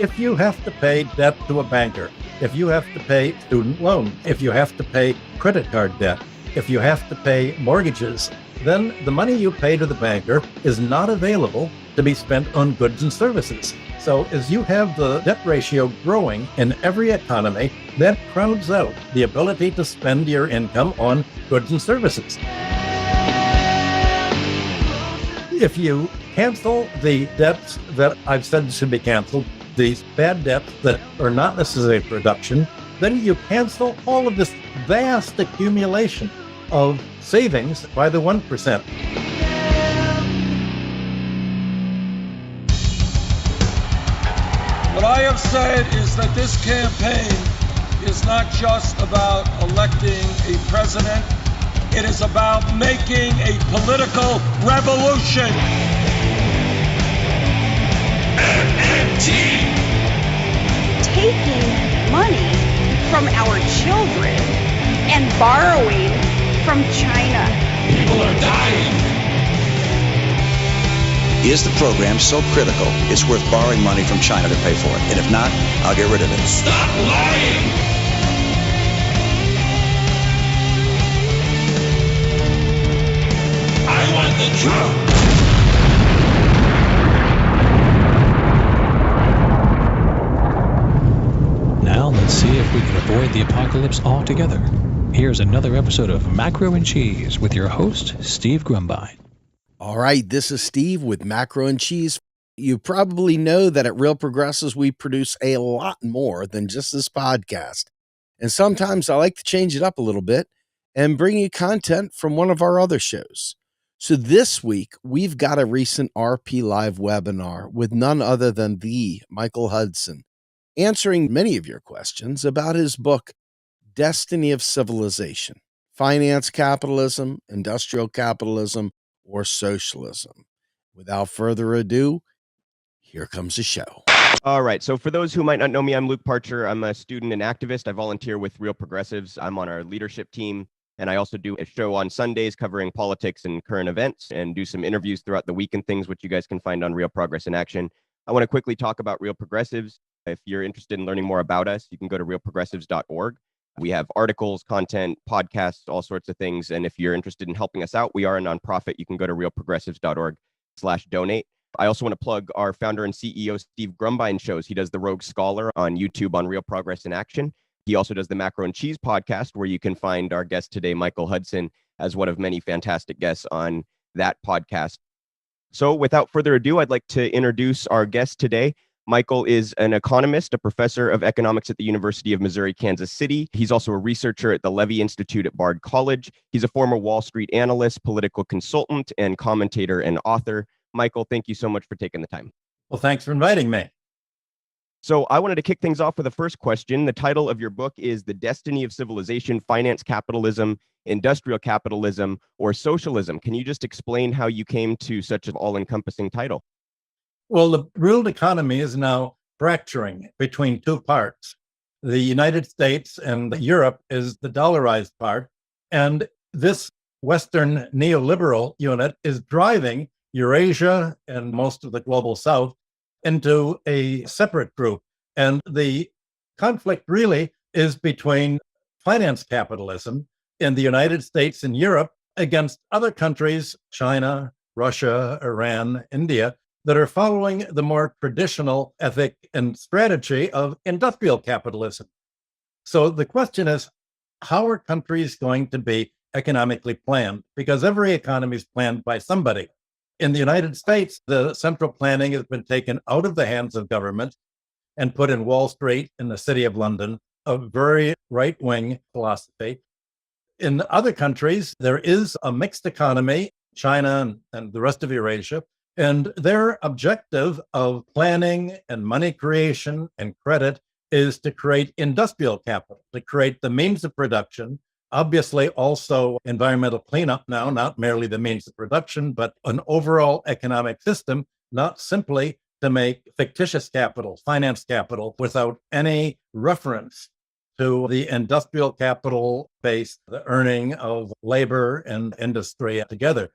If you have to pay debt to a banker, if you have to pay student loans, if you have to pay credit card debt, if you have to pay mortgages, then the money you pay to the banker is not available to be spent on goods and services. So as you have the debt ratio growing in every economy, that crowds out the ability to spend your income on goods and services. If you cancel the debts that I've said should be canceled, these bad debts that are not necessary for production, then you cancel all of this vast accumulation of savings by the 1%. What I have said is that this campaign is not just about electing a president, it is about making a political revolution. MMT. Taking money from our children and borrowing from China. People are dying. Is the program so critical it's worth borrowing money from China to pay for it? And if not, I'll get rid of it. Stop lying! I want the truth! Now let's see if we can avoid the apocalypse altogether. Here's another episode of Macro and Cheese with your host, Steve Grumbine. All right, this is Steve with Macro and Cheese. You probably know that at Real Progressives, we produce a lot more than just this podcast. And sometimes I like to change it up a little bit and bring you content from one of our other shows. So this week, we've got a recent RP Live webinar with none other than the Michael Hudson, answering many of your questions about his book, Destiny of Civilization, Finance Capitalism, Industrial Capitalism, or Socialism. Without further ado, here comes the show. All right. So for those who might not know me, I'm Luke Parcher. I'm a student and activist. I volunteer with Real Progressives. I'm on our leadership team. And I also do a show on Sundays covering politics and current events and do some interviews throughout the week and things, which you guys can find on Real Progress in Action. I want to quickly talk about Real Progressives. If you're interested in learning more about us, you can go to realprogressives.org. We have articles, content, podcasts, all sorts of things. And if you're interested in helping us out, we are a nonprofit. You can go to realprogressives.org/donate. I also want to plug our founder and CEO, Steve Grumbine shows. He does the Rogue Scholar on YouTube on Real Progress in Action. He also does the Macro and Cheese podcast, where you can find our guest today, Michael Hudson, as one of many fantastic guests on that podcast. So without further ado, I'd like to introduce our guest today. Michael is an economist, a professor of economics at the University of Missouri, Kansas City. He's also a researcher at the Levy Institute at Bard College. He's a former Wall Street analyst, political consultant, and commentator and author. Michael, thank you so much for taking the time. Well, thanks for inviting me. So I wanted to kick things off with the first question. The title of your book is The Destiny of Civilization, Finance Capitalism, Industrial Capitalism, or Socialism. Can you just explain how you came to such an all-encompassing title? Well, the world economy is now fracturing between two parts. The United States and Europe is the dollarized part. And this Western neoliberal unit is driving Eurasia and most of the global South into a separate group. And the conflict really is between finance capitalism in the United States and Europe against other countries, China, Russia, Iran, India, that are following the more traditional ethic and strategy of industrial capitalism. So the question is, how are countries going to be economically planned? Because every economy is planned by somebody. In the United States, the central planning has been taken out of the hands of government and put in Wall Street in the city of London, a very right-wing philosophy. In other countries, there is a mixed economy, China and the rest of Eurasia, and their objective of planning and money creation and credit is to create industrial capital, to create the means of production, obviously also environmental cleanup now, not merely the means of production, but an overall economic system, not simply to make fictitious capital, finance capital, without any reference to the industrial capital base, the earning of labor and industry together.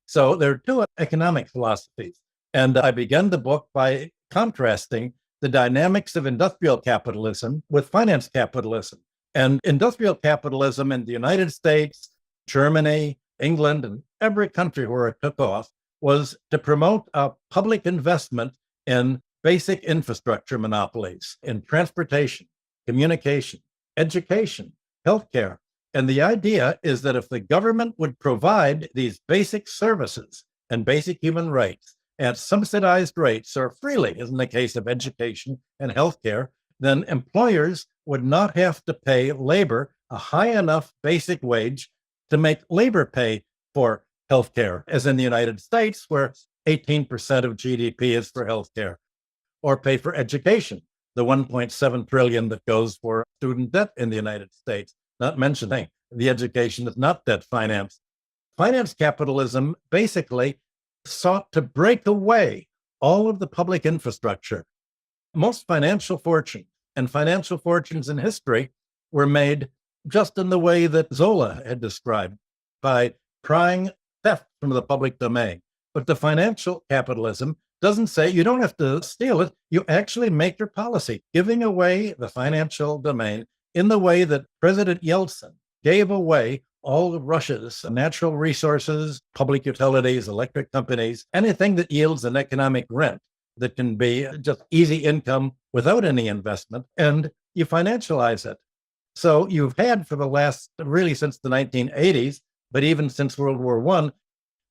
So there are two economic philosophies. And I began the book by contrasting the dynamics of industrial capitalism with finance capitalism. And industrial capitalism in the United States, Germany, England, and every country where it took off was to promote a public investment in basic infrastructure monopolies in transportation, communication, education, healthcare. And the idea is that if the government would provide these basic services and basic human rights at subsidized rates or freely, as in the case of education and healthcare, then employers would not have to pay labor a high enough basic wage to make labor pay for healthcare, as in the United States, where 18% of GDP is for healthcare, or pay for education, the 1.7 trillion that goes for student debt in the United States, not mentioning the education that's not debt financed. Finance capitalism basically sought to break away all of the public infrastructure. Most financial fortunes and financial fortunes in history were made just in the way that Zola had described, by prying theft from the public domain. But the financial capitalism doesn't say you don't have to steal it. You actually make your policy, giving away the financial domain in the way that President Yeltsin gave away all of Russia's natural resources, public utilities, electric companies, anything that yields an economic rent that can be just easy income without any investment, and you financialize it. So you've had for the last, really since the 1980s, but even since World War I,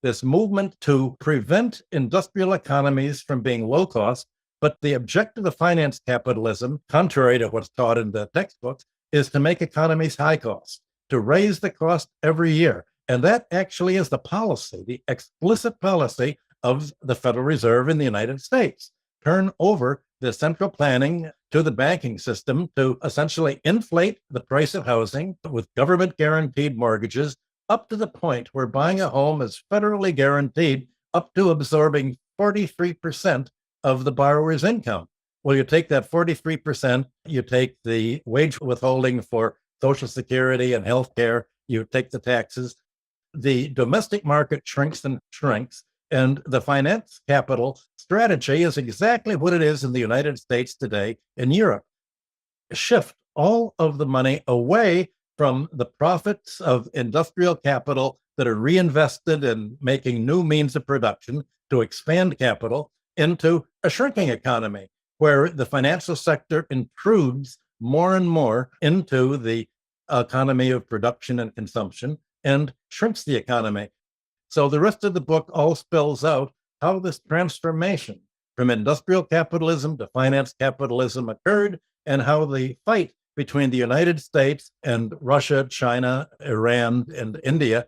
this movement to prevent industrial economies from being low cost. But the objective of finance capitalism, contrary to what's taught in the textbooks, is to make economies high cost, to raise the cost every year. And that actually is the policy, the explicit policy of the Federal Reserve in the United States. Turn over the central planning to the banking system to essentially inflate the price of housing with government guaranteed mortgages up to the point where buying a home is federally guaranteed up to absorbing 43% of the borrower's income. Well, you take that 43%, you take the wage withholding for Social Security and healthcare, you take the taxes, the domestic market shrinks and shrinks, and the finance capital strategy is exactly what it is in the United States today in Europe. Shift all of the money away from the profits of industrial capital that are reinvested in making new means of production to expand capital into a shrinking economy where the financial sector intrudes more and more into the economy of production and consumption and shrinks the economy. So the rest of the book all spells out how this transformation from industrial capitalism to finance capitalism occurred and how the fight between the United States and Russia, China, Iran, and India,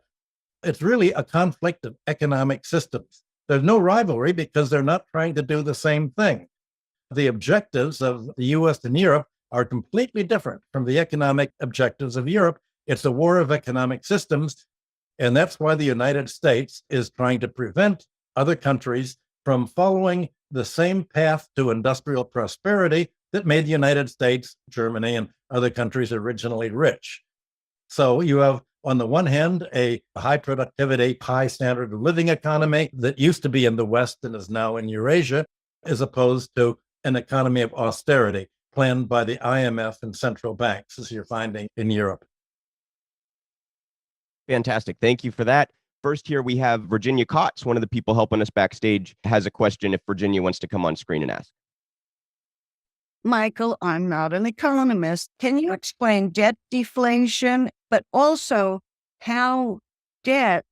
it's really a conflict of economic systems. There's no rivalry because they're not trying to do the same thing. The objectives of the US and Europe are completely different from the economic objectives of Europe. It's a war of economic systems. And that's why the United States is trying to prevent other countries from following the same path to industrial prosperity that made the United States, Germany, and other countries originally rich. So you have, on the one hand, a high productivity, high standard of living economy that used to be in the West and is now in Eurasia, as opposed to an economy of austerity planned by the IMF and central banks, as you're finding in Europe. Fantastic. Thank you for that. First here, we have Virginia Kotz, one of the people helping us backstage, has a question if Virginia wants to come on screen and ask. Michael, I'm not an economist. Can you explain debt deflation, but also how debt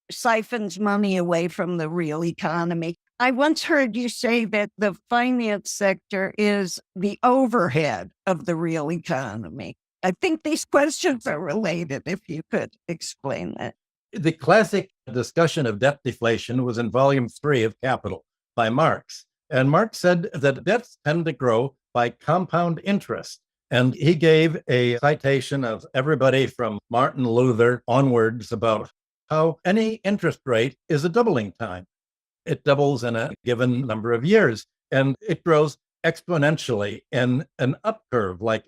siphons money away from the real economy? I once heard you say that the finance sector is the overhead of the real economy. I think these questions are related, if you could explain that. The classic discussion of debt deflation was in volume 3 of Capital by Marx. And Marx said that debts tend to grow by compound interest. And he gave a citation of everybody from Martin Luther onwards about how any interest rate is a doubling time. It doubles in a given number of years, and it grows exponentially in an up curve, like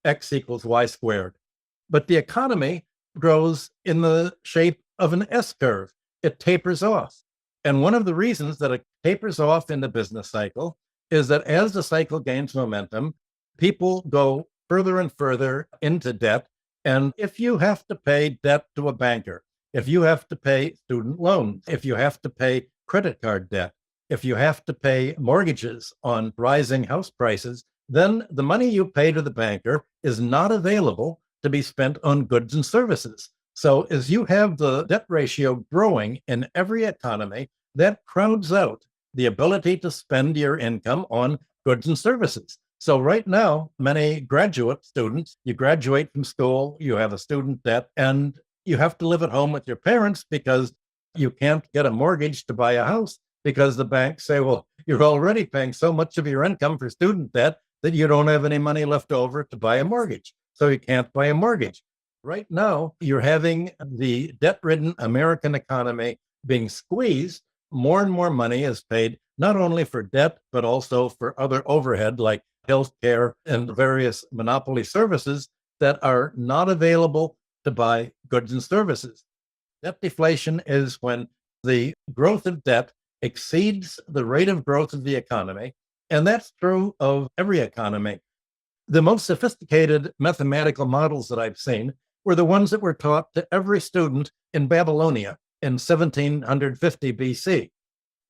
x equals y squared. But the economy grows in the shape of an S curve. It tapers off. And one of the reasons that it tapers off in the business cycle is that as the cycle gains momentum, people go further and further into debt. And if you have to pay debt to a banker, if you have to pay student loans, if you have to pay credit card debt, if you have to pay mortgages on rising house prices, then the money you pay to the banker is not available to be spent on goods and services. So as you have the debt ratio growing in every economy, that crowds out the ability to spend your income on goods and services. So right now, many graduate students, you graduate from school, you have a student debt, and you have to live at home with your parents because you can't get a mortgage to buy a house because the banks say, well, you're already paying so much of your income for student debt that you don't have any money left over to buy a mortgage. So you can't buy a mortgage. Right now, you're having the debt-ridden American economy being squeezed. More and more money is paid not only for debt, but also for other overhead like healthcare and various monopoly services that are not available to buy goods and services. Debt deflation is when the growth of debt exceeds the rate of growth of the economy, and that's true of every economy. The most sophisticated mathematical models that I've seen were the ones that were taught to every student in Babylonia in 1750 BC.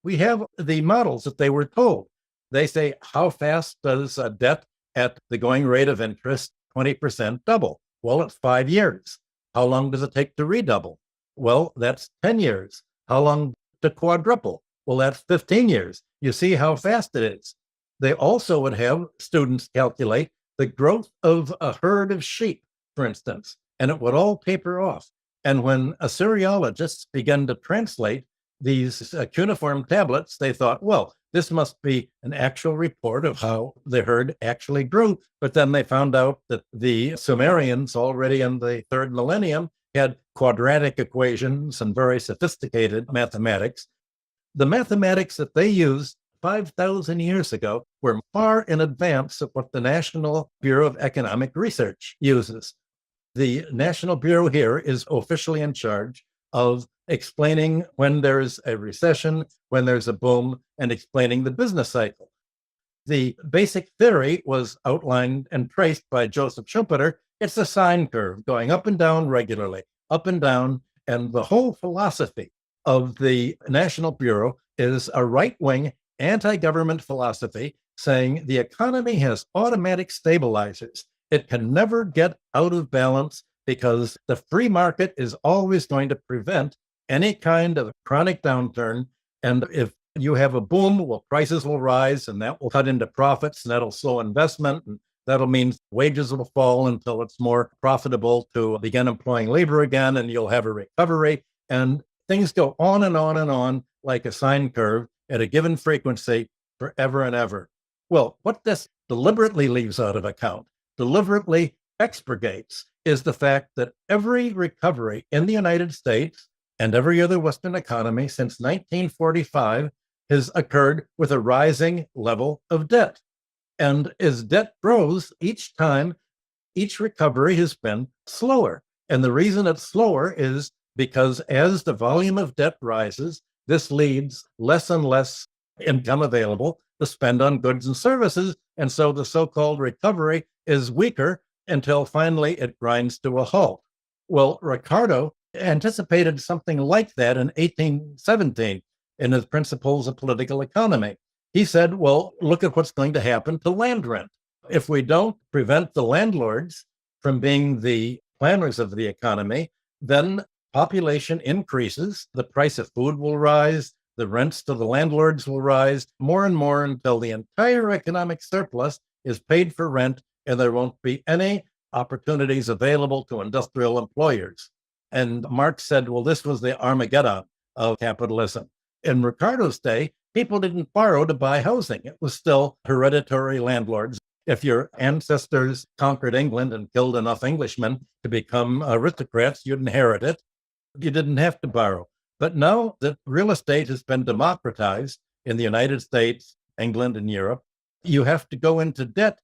We have the models that they were told. They say, how fast does a debt at the going rate of interest, 20% double? Well, it's 5 years. How long does it take to redouble? Well, that's 10 years. How long to quadruple? Well, that's 15 years. You see how fast it is. They also would have students calculate the growth of a herd of sheep, for instance, and it would all taper off. And when Assyriologists began to translate these cuneiform tablets, they thought, well, this must be an actual report of how the herd actually grew. But then they found out that the Sumerians already in the third millennium had quadratic equations and very sophisticated mathematics. The mathematics that they used 5,000 years ago were far in advance of what the National Bureau of Economic Research uses. The National Bureau here is officially in charge of explaining when there's a recession, when there's a boom, and explaining the business cycle. The basic theory was outlined and traced by Joseph Schumpeter. It's a sine curve going up and down regularly, up and down. And the whole philosophy of the National Bureau is a right-wing anti-government philosophy saying the economy has automatic stabilizers. It can never get out of balance because the free market is always going to prevent any kind of chronic downturn. And if you have a boom, well, prices will rise and that will cut into profits and that'll slow investment. And that'll mean wages will fall until it's more profitable to begin employing labor again, and you'll have a recovery. And things go on and on and on like a sine curve at a given frequency forever and ever. Well, what this deliberately leaves out of account, deliberately expurgates, is the fact that every recovery in the United States and every other Western economy since 1945 has occurred with a rising level of debt. And as debt grows each time, each recovery has been slower. And the reason it's slower is because as the volume of debt rises, this leaves less and less income available to spend on goods and services. And so the so-called recovery is weaker until finally it grinds to a halt. Well, Ricardo anticipated something like that in 1817 in his Principles of Political Economy. He said, well, look at what's going to happen to land rent. If we don't prevent the landlords from being the planners of the economy, then population increases, the price of food will rise, the rents to the landlords will rise more and more until the entire economic surplus is paid for rent and there won't be any opportunities available to industrial employers. And Marx said, well, this was the Armageddon of capitalism. In Ricardo's day, people didn't borrow to buy housing. It was still hereditary landlords. If your ancestors conquered England and killed enough Englishmen to become aristocrats, you'd inherit it. You didn't have to borrow. But now that real estate has been democratized in the United States, England, and Europe, you have to go into debt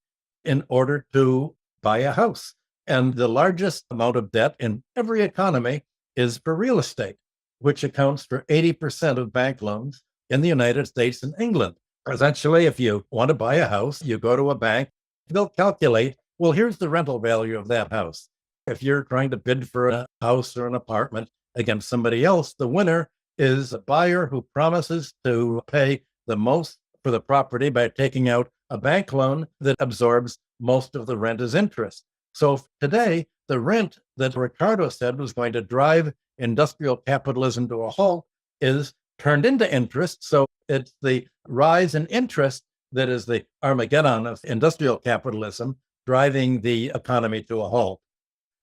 in order to buy a house. And the largest amount of debt in every economy is for real estate, which accounts for 80% of bank loans in the United States and England. Essentially, if you want to buy a house, you go to a bank, they'll calculate, well, here's the rental value of that house. If you're trying to bid for a house or an apartment against somebody else, the winner is a buyer who promises to pay the most for the property by taking out a bank loan that absorbs most of the rent as interest. So today, the rent that Ricardo said was going to drive industrial capitalism to a halt is turned into interest. So it's the rise in interest that is the Armageddon of industrial capitalism, driving the economy to a halt.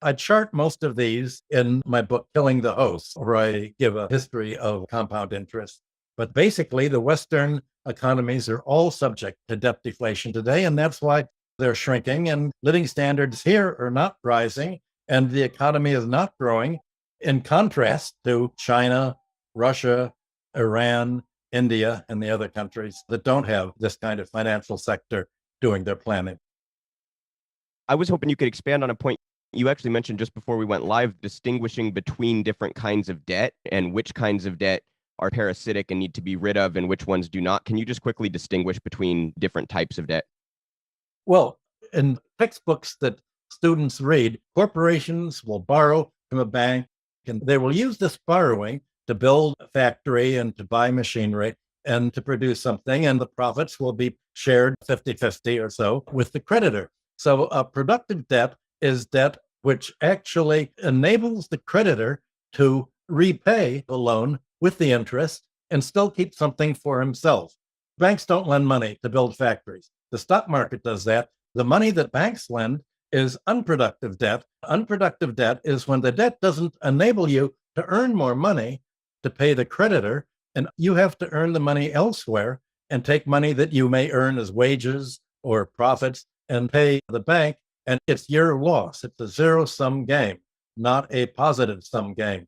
I chart most of these in my book, Killing the Host, where I give a history of compound interest. But basically, the Western economies are all subject to debt deflation today, and that's why they're shrinking, and living standards here are not rising, and the economy is not growing, in contrast to China, Russia, Iran, India, and the other countries that don't have this kind of financial sector doing their planning. I was hoping you could expand on a point you actually mentioned just before we went live, distinguishing between different kinds of debt and which kinds of debt are parasitic and need to be rid of and which ones do not. Can you just quickly distinguish between different types of debt? Well, in textbooks that students read, corporations will borrow from a bank, and they will use this borrowing to build a factory and to buy machinery and to produce something, and the profits will be shared 50-50 or so with the creditor. So a productive debt is debt which actually enables the creditor to repay the loan with the interest and still keep something for himself. Banks don't lend money to build factories. The stock market does that. The money that banks lend is unproductive debt. Unproductive debt is when the debt doesn't enable you to earn more money to pay the creditor, and you have to earn the money elsewhere and take money that you may earn as wages or profits and pay the bank. And it's your loss. It's a zero-sum game, not a positive-sum game.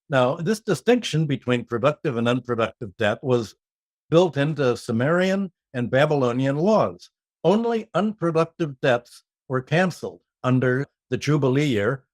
Now, this distinction between productive and unproductive debt was built into Sumerian and Babylonian laws. Only unproductive debts were canceled under the Jubilee year.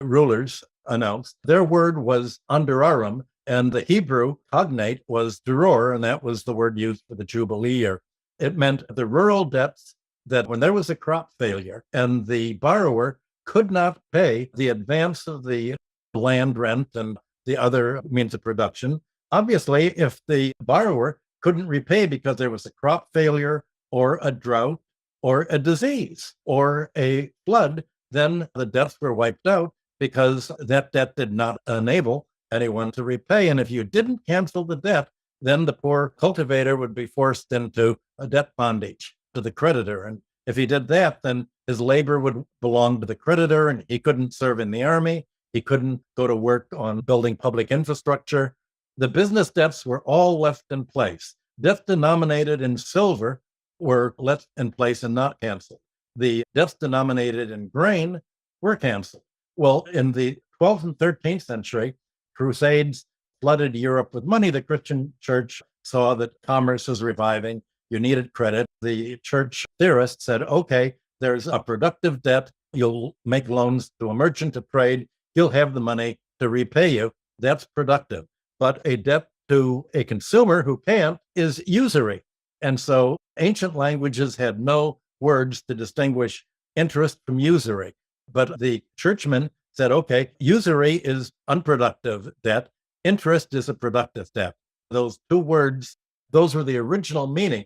Rulers announced their word was underarum, and the Hebrew cognate was duror, and that was the word used for the Jubilee year. It meant the rural debts that when there was a crop failure and the borrower could not pay the advance of the land rent and the other means of production, obviously, if the borrower couldn't repay because there was a crop failure or a drought or a disease or a flood, then the debts were wiped out because that debt did not enable anyone to repay. And if you didn't cancel the debt, then the poor cultivator would be forced into a debt bondage to the creditor. And if he did that, then his labor would belong to the creditor, and he couldn't serve in the army. He couldn't go to work on building public infrastructure. The business debts were all left in place. Debts denominated in silver were left in place and not canceled. The debts denominated in grain were canceled. Well, in the 12th and 13th century, crusades flooded Europe with money. The Christian church saw that commerce was reviving. You needed credit. The church theorists said, okay, there's a productive debt. You'll make loans to a merchant of trade. He'll have the money to repay you. That's productive. But a debt to a consumer who can't is usury. And so ancient languages had no words to distinguish interest from usury. But the churchmen said, okay, usury is unproductive debt. Interest is a productive debt. Those two words, those were the original meaning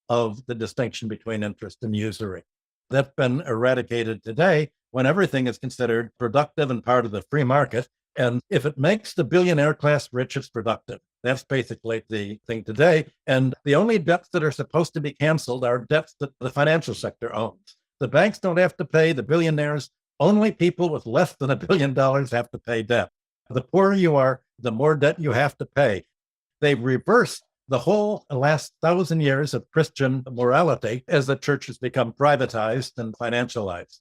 of the distinction between interest and usury. That's been eradicated today when everything is considered productive and part of the free market. And if it makes the billionaire class rich, it's productive. That's basically the thing today. And the only debts that are supposed to be canceled are debts that the financial sector owns. The banks don't have to pay, the billionaires, only people with less than $1 billion have to pay debt. The poorer you are, the more debt you have to pay. They've reversed the whole last 1,000 years of Christian morality as the church has become privatized and financialized.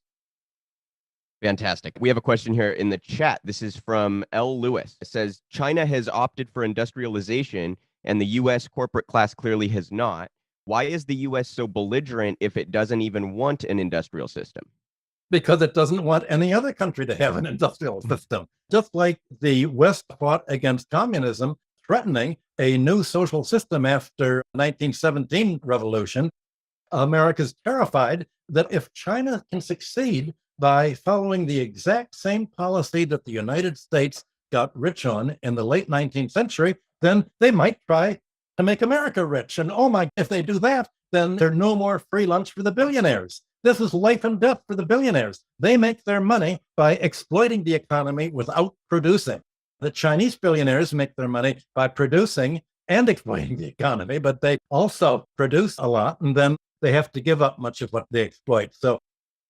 Fantastic. We have a question here in the chat. This is from L. Lewis. It says, China has opted for industrialization and the U.S. corporate class clearly has not. Why is the U.S. so belligerent if it doesn't even want an industrial system? Because it doesn't want any other country to have an industrial system. Just like the West fought against communism threatening a new social system after 1917 revolution. America's terrified that if China can succeed by following the exact same policy that the United States got rich on in the late 19th century, then they might try to make America rich. And oh my, if they do that, then there's no more free lunch for the billionaires. This is life and death for the billionaires. They make their money by exploiting the economy without producing. The Chinese billionaires make their money by producing and exploiting the economy, but they also produce a lot, and then they have to give up much of what they exploit. So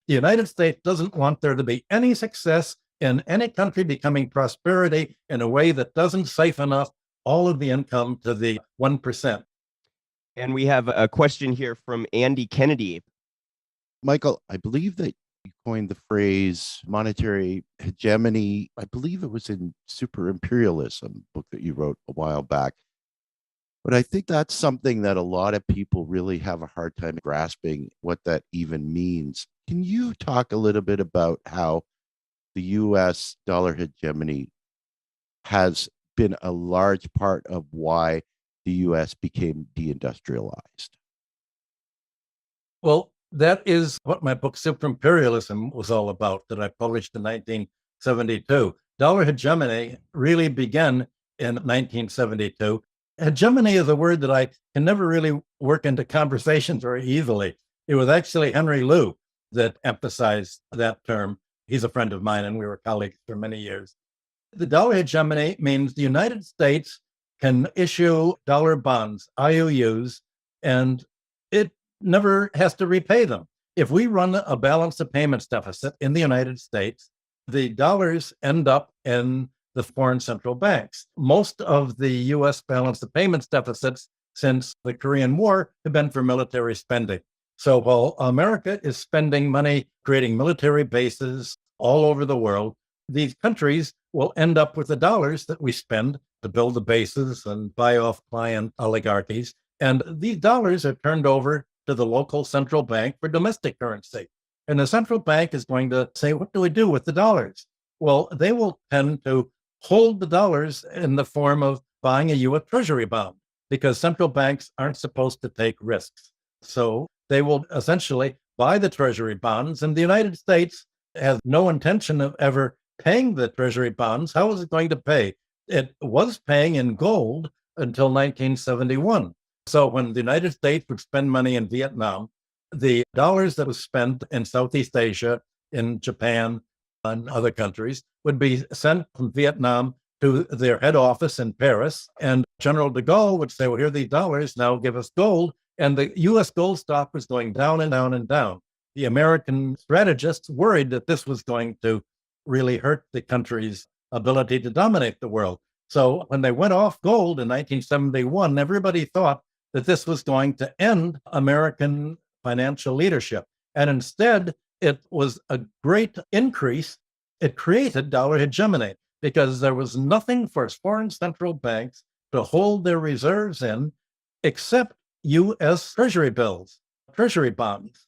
the United States doesn't want there to be any success in any country becoming prosperity in a way that doesn't siphon off all of the income to the 1%. And we have a question here from Andy Kennedy. Michael, I believe that you coined the phrase monetary hegemony. I believe it was in Super Imperialism, book that you wrote a while back. But I think that's something that a lot of people really have a hard time grasping what that even means. Can you talk a little bit about how the US dollar hegemony has been a large part of why the US became deindustrialized? Well, that is what my book Super Imperialism was all about, that I published in 1972. Dollar hegemony really began in 1972. Hegemony is a word that I can never really work into conversations very easily. It was actually Henry Liu that emphasized that term. He's a friend of mine, and we were colleagues for many years. The dollar hegemony means the United States can issue dollar bonds, IOUs, and it never has to repay them. If we run a balance of payments deficit in the United States, the dollars end up in the foreign central banks. Most of the US balance of payments deficits since the Korean War have been for military spending. So while America is spending money creating military bases all over the world, these countries will end up with the dollars that we spend to build the bases and buy off client oligarchies. And these dollars are turned over to the local central bank for domestic currency. And the central bank is going to say, what do we do with the dollars? Well, they will tend to hold the dollars in the form of buying a US Treasury bond, because central banks aren't supposed to take risks. So they will essentially buy the Treasury bonds, and the United States has no intention of ever paying the Treasury bonds. How is it going to pay? It was paying in gold until 1971. So when the United States would spend money in Vietnam, the dollars that was spent in Southeast Asia, in Japan, and other countries would be sent from Vietnam to their head office in Paris. And General de Gaulle would say, well, here are these dollars, now give us gold. And the US gold stock was going down and down and down. The American strategists worried that this was going to really hurt the country's ability to dominate the world. So when they went off gold in 1971, everybody thought that this was going to end American financial leadership. And instead, it was a great increase. It created dollar hegemony because there was nothing for foreign central banks to hold their reserves in except US Treasury bills, Treasury bonds.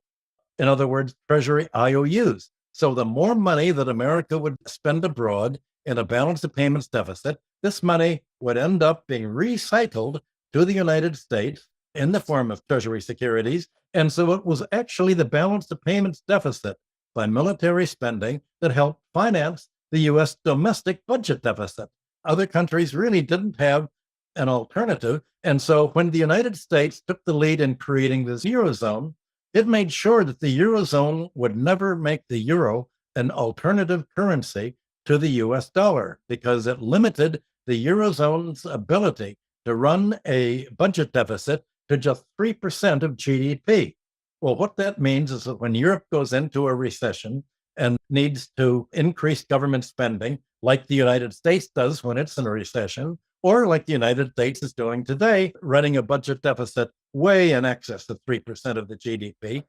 In other words, Treasury IOUs. So the more money that America would spend abroad in a balance of payments deficit, this money would end up being recycled to the United States in the form of Treasury securities. And so it was actually the balance of payments deficit by military spending that helped finance the US domestic budget deficit. Other countries really didn't have an alternative. And so when the United States took the lead in creating this Eurozone, it made sure that the Eurozone would never make the euro an alternative currency to the US dollar, because it limited the Eurozone's ability to run a budget deficit to just 3% of GDP. Well, what that means is that when Europe goes into a recession and needs to increase government spending, like the United States does when it's in a recession, or like the United States is doing today, running a budget deficit way in excess of 3% of the GDP,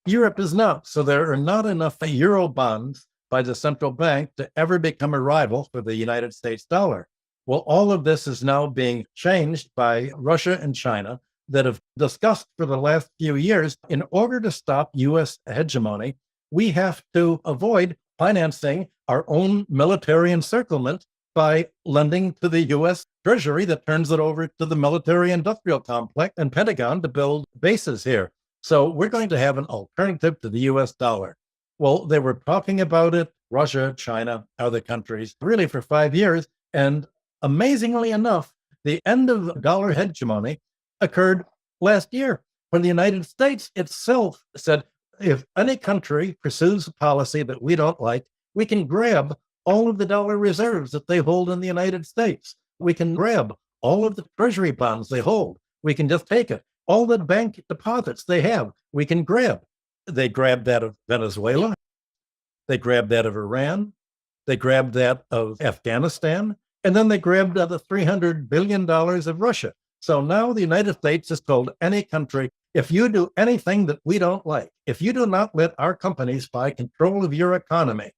Europe is not. So there are not enough euro bonds by the central bank to ever become a rival for the United States dollar. Well, all of this is now being changed by Russia and China that have discussed for the last few years. In order to stop US hegemony, we have to avoid financing our own military encirclement by lending to the U.S. Treasury that turns it over to the military industrial complex and Pentagon to build bases here. So we're going to have an alternative to the US dollar. Well, they were talking about it, Russia, China, other countries, really for 5 years. And amazingly enough, the end of dollar hegemony occurred last year when the United States itself said, if any country pursues a policy that we don't like, we can grab all of the dollar reserves that they hold in the United States. We can grab all of the treasury bonds they hold. We can just take it. All the bank deposits they have, we can grab. They grabbed that of Venezuela. They grabbed that of Iran. They grabbed that of Afghanistan. And then they grabbed the $300 billion of Russia. So now the United States has told any country, if you do anything that we don't like, if you do not let our companies buy control of your economy,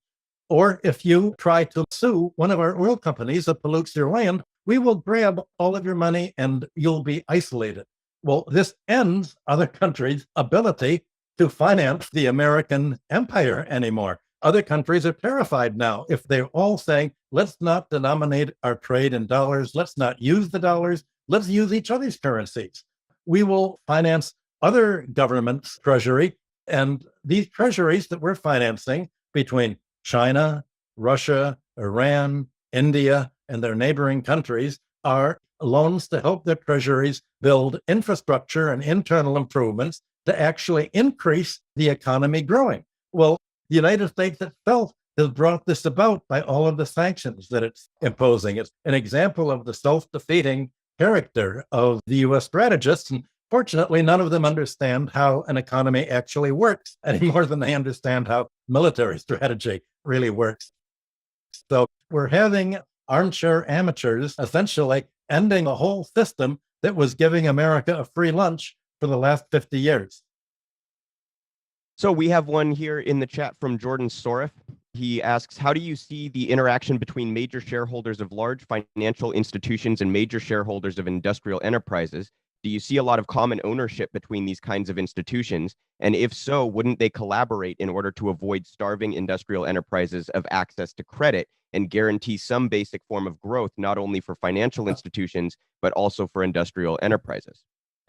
or if you try to sue one of our oil companies that pollutes your land, we will grab all of your money and you'll be isolated. Well, this ends other countries' ability to finance the American empire anymore. Other countries are terrified now if they're all saying, let's not denominate our trade in dollars, let's not use the dollars, let's use each other's currencies. We will finance other governments' treasury, and these treasuries that we're financing between China, Russia, Iran, India, and their neighboring countries are loans to help their treasuries build infrastructure and internal improvements to actually increase the economy growing. Well, the United States itself has brought this about by all of the sanctions that it's imposing. It's an example of the self-defeating character of the US strategists. And fortunately, none of them understand how an economy actually works any more than they understand how military strategy really works. So we're having armchair amateurs essentially ending a whole system that was giving America a free lunch for the last 50 years. So we have one here in the chat from Jordan Sorif. He asks, how do you see the interaction between major shareholders of large financial institutions and major shareholders of industrial enterprises? Do you see a lot of common ownership between these kinds of institutions? And if so, wouldn't they collaborate in order to avoid starving industrial enterprises of access to credit and guarantee some basic form of growth, not only for financial institutions, but also for industrial enterprises?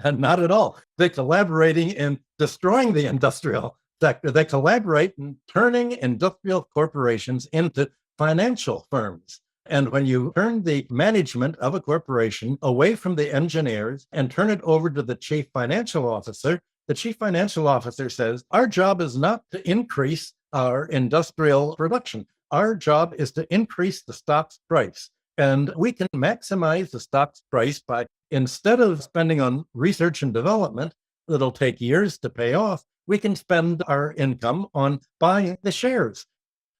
And not at all. They're collaborating in destroying the industrial sector. They collaborate in turning industrial corporations into financial firms. And when you turn the management of a corporation away from the engineers and turn it over to the chief financial officer, the chief financial officer says, our job is not to increase our industrial production. Our job is to increase the stock's price. And we can maximize the stock's price by, instead of spending on research and development that'll take years to pay off, we can spend our income on buying the shares.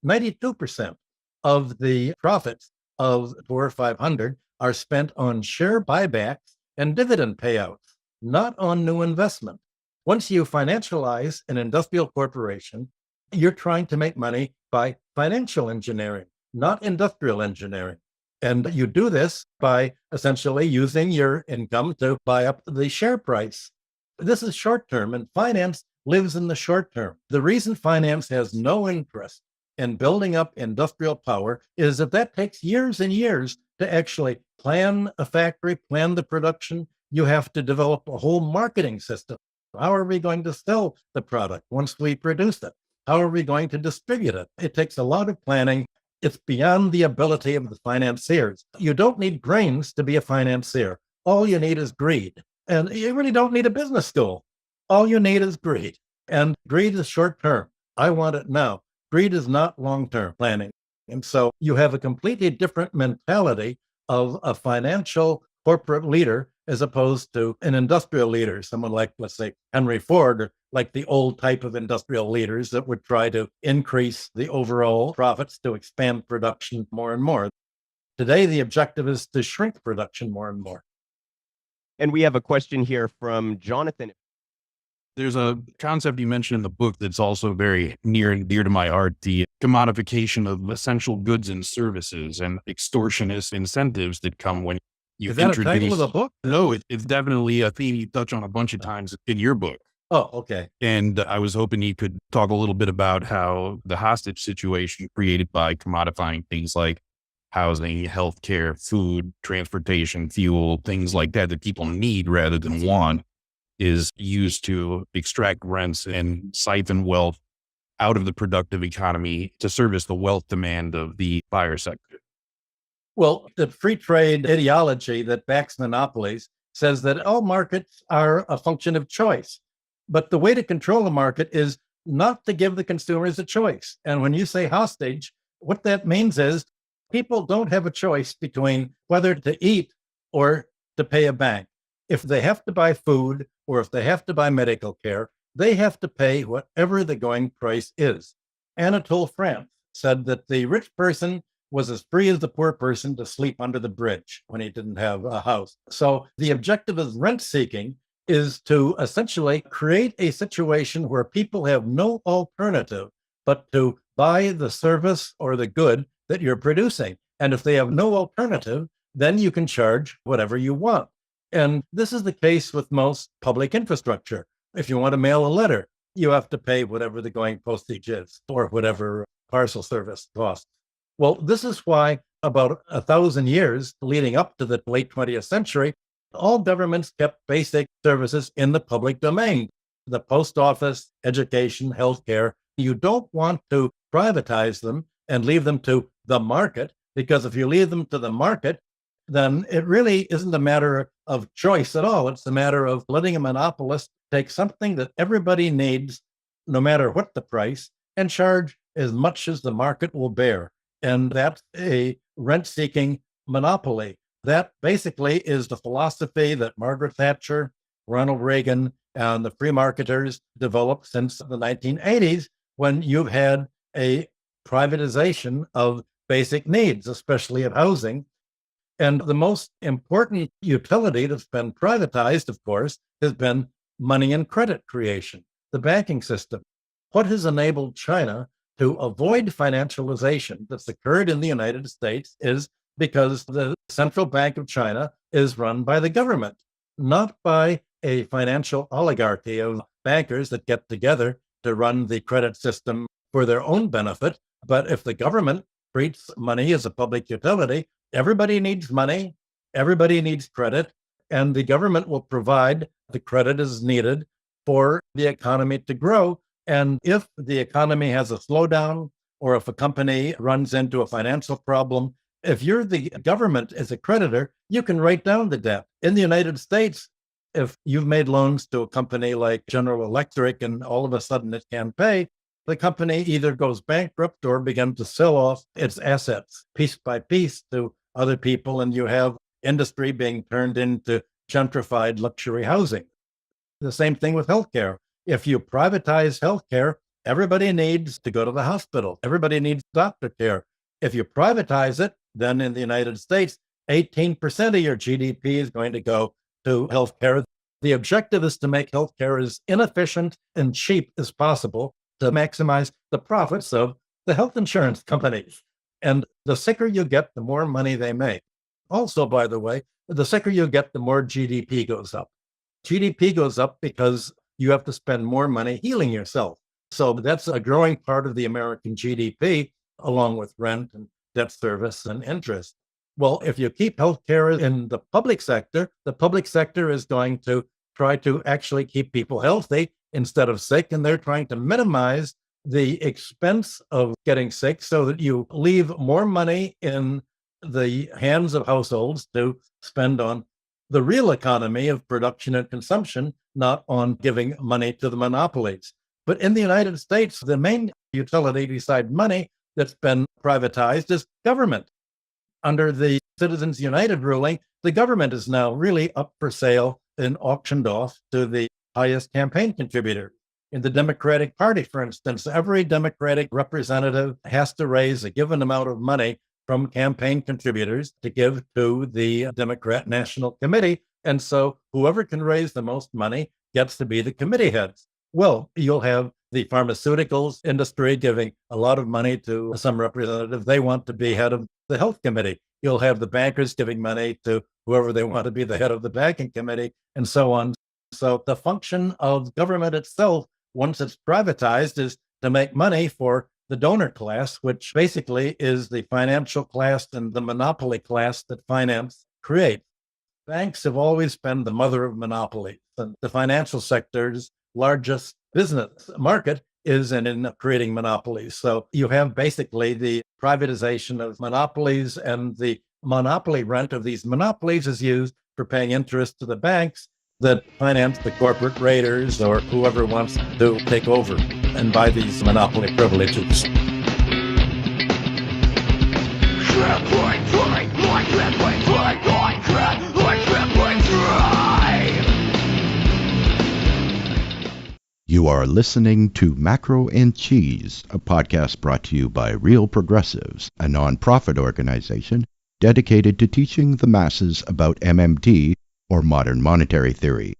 92% of the profits of Tor 500 are spent on share buybacks and dividend payouts, not on new investment. Once you financialize an industrial corporation, you're trying to make money by financial engineering, not industrial engineering. And you do this by essentially using your income to buy up the share price. This is short term, and finance lives in the short term. The reason finance has no interest in building up industrial power is that takes years and years to actually plan a factory, plan the production. You have to develop a whole marketing system. How are we going to sell the product once we produce it? How are we going to distribute it? It takes a lot of planning. It's beyond the ability of the financiers. You don't need brains to be a financier. All you need is greed. And you really don't need a business school. All you need is greed. And greed is short term. I want it now. Greed is not long-term planning. And so you have a completely different mentality of a financial corporate leader as opposed to an industrial leader, someone like, let's say, Henry Ford, or like the old type of industrial leaders that would try to increase the overall profits to expand production more and more. Today, the objective is to shrink production more and more. And we have a question here from Jonathan. There's a concept you mentioned in the book that's also very near and dear to my heart, the commodification of essential goods and services and extortionist incentives that come when you introduce. Is that a title of the book? No, it's definitely a theme you touch on a bunch of times in your book. Oh, okay. And I was hoping you could talk a little bit about how the hostage situation created by commodifying things like housing, healthcare, food, transportation, fuel, things like that people need rather than want, is used to extract rents and siphon wealth out of the productive economy to service the wealth demand of the buyer sector. Well, the free trade ideology that backs monopolies says that all markets are a function of choice. But the way to control the market is not to give the consumers a choice. And when you say hostage, what that means is people don't have a choice between whether to eat or to pay a bank. If they have to buy food or if they have to buy medical care, they have to pay whatever the going price is. Anatole France said that the rich person was as free as the poor person to sleep under the bridge when he didn't have a house. So the objective of rent seeking is to essentially create a situation where people have no alternative but to buy the service or the good that you're producing. And if they have no alternative, then you can charge whatever you want. And this is the case with most public infrastructure. If you want to mail a letter, you have to pay whatever the going postage is or whatever parcel service costs. Well, this is why about 1,000 years leading up to the late 20th century, all governments kept basic services in the public domain. The post office, education, healthcare. You don't want to privatize them and leave them to the market, because if you leave them to the market, then it really isn't a matter of choice at all. It's a matter of letting a monopolist take something that everybody needs, no matter what the price, and charge as much as the market will bear. And that's a rent-seeking monopoly. That basically is the philosophy that Margaret Thatcher, Ronald Reagan, and the free marketers developed since the 1980s, when you've had a privatization of basic needs, especially of housing. And the most important utility that's been privatized, of course, has been money and credit creation, the banking system. What has enabled China to avoid financialization that's occurred in the United States is because the Central Bank of China is run by the government, not by a financial oligarchy of bankers that get together to run the credit system for their own benefit. But if the government treats money as a public utility, everybody needs money, everybody needs credit, and the government will provide the credit as needed for the economy to grow. And if the economy has a slowdown, or if a company runs into a financial problem, if you're the government as a creditor, you can write down the debt. In the United States, if you've made loans to a company like General Electric and all of a sudden it can't pay, the company either goes bankrupt or begins to sell off its assets piece by piece to other people, and you have industry being turned into gentrified luxury housing. The same thing with healthcare. If you privatize healthcare, everybody needs to go to the hospital. Everybody needs doctor care. If you privatize it, then in the United States, 18% of your GDP is going to go to healthcare. The objective is to make healthcare as inefficient and cheap as possible to maximize the profits of the health insurance companies. And the sicker you get, the more money they make. Also, by the way, the sicker you get, the more GDP goes up. GDP goes up because you have to spend more money healing yourself. So that's a growing part of the American GDP, along with rent and debt service and interest. Well, if you keep healthcare in the public sector is going to try to actually keep people healthy instead of sick, and they're trying to minimize the expense of getting sick so that you leave more money in the hands of households to spend on the real economy of production and consumption, not on giving money to the monopolies. But in the United States, the main utility beside money that's been privatized is government. Under the Citizens United ruling, the government is now really up for sale and auctioned off to the highest campaign contributor. In the Democratic Party, for instance, every Democratic representative has to raise a given amount of money from campaign contributors to give to the Democrat National Committee. And so whoever can raise the most money gets to be the committee heads. Well, you'll have the pharmaceuticals industry giving a lot of money to some representative. They want to be head of the health committee. You'll have the bankers giving money to whoever they want to be the head of the banking committee, and so on. So the function of government itself, once it's privatized, is to make money for the donor class, which basically is the financial class and the monopoly class that finance creates. Banks have always been the mother of monopolies, and the financial sector's largest business market is in creating monopolies. So you have basically the privatization of monopolies, and the monopoly rent of these monopolies is used for paying interest to the banks that finance the corporate raiders or whoever wants to take over and buy these monopoly privileges. You are listening to Macro and Cheese, a podcast brought to you by Real Progressives, a nonprofit organization dedicated to teaching the masses about MMT, or modern monetary theory.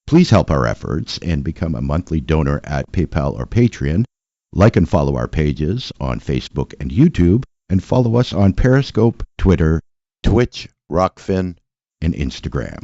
Please help our efforts and become a monthly donor at PayPal or Patreon. Like and follow our pages on Facebook and YouTube, and follow us on Periscope, Twitter, Twitch, Rockfin, and Instagram.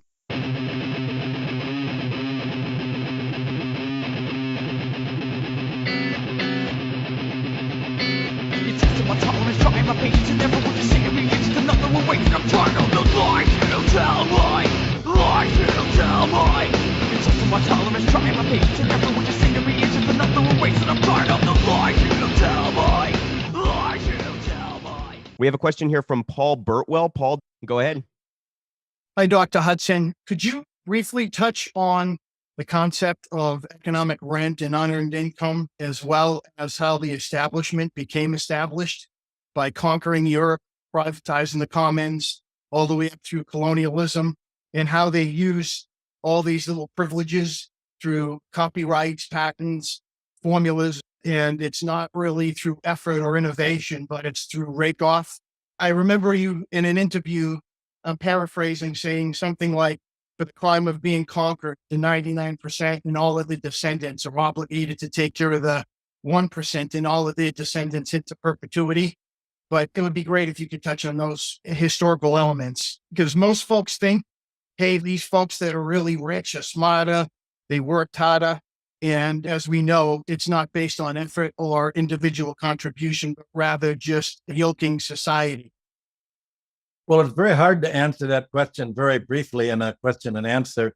My tolerance, trying my patience, and never want to see it reaches to nothing. We're waiting, I'm tired of the lies you tell me. Lies you tell me. It's just my tolerance, trying my patience, and never want to see it reaches to nothing. We're waiting, I'm tired of the lies you tell me. Lies you tell me. We have a question here from Paul Burtwell. Paul, go ahead. Hi, Dr. Hudson. Could you briefly touch on the concept of economic rent and unearned income, as well as how the establishment became established by conquering Europe, privatizing the commons, all the way up through colonialism, and how they use all these little privileges through copyrights, patents, formulas, and it's not really through effort or innovation, but it's through rake off. I remember you in an interview, I'm paraphrasing, saying something like, for the crime of being conquered, the 99% and all of the descendants are obligated to take care of the 1% and all of their descendants into perpetuity. But it would be great if you could touch on those historical elements, because most folks think, hey, these folks that are really rich are smarter, they worked harder. And as we know, it's not based on effort or individual contribution, but rather just yoking society. Well, it's very hard to answer that question very briefly in a question and answer.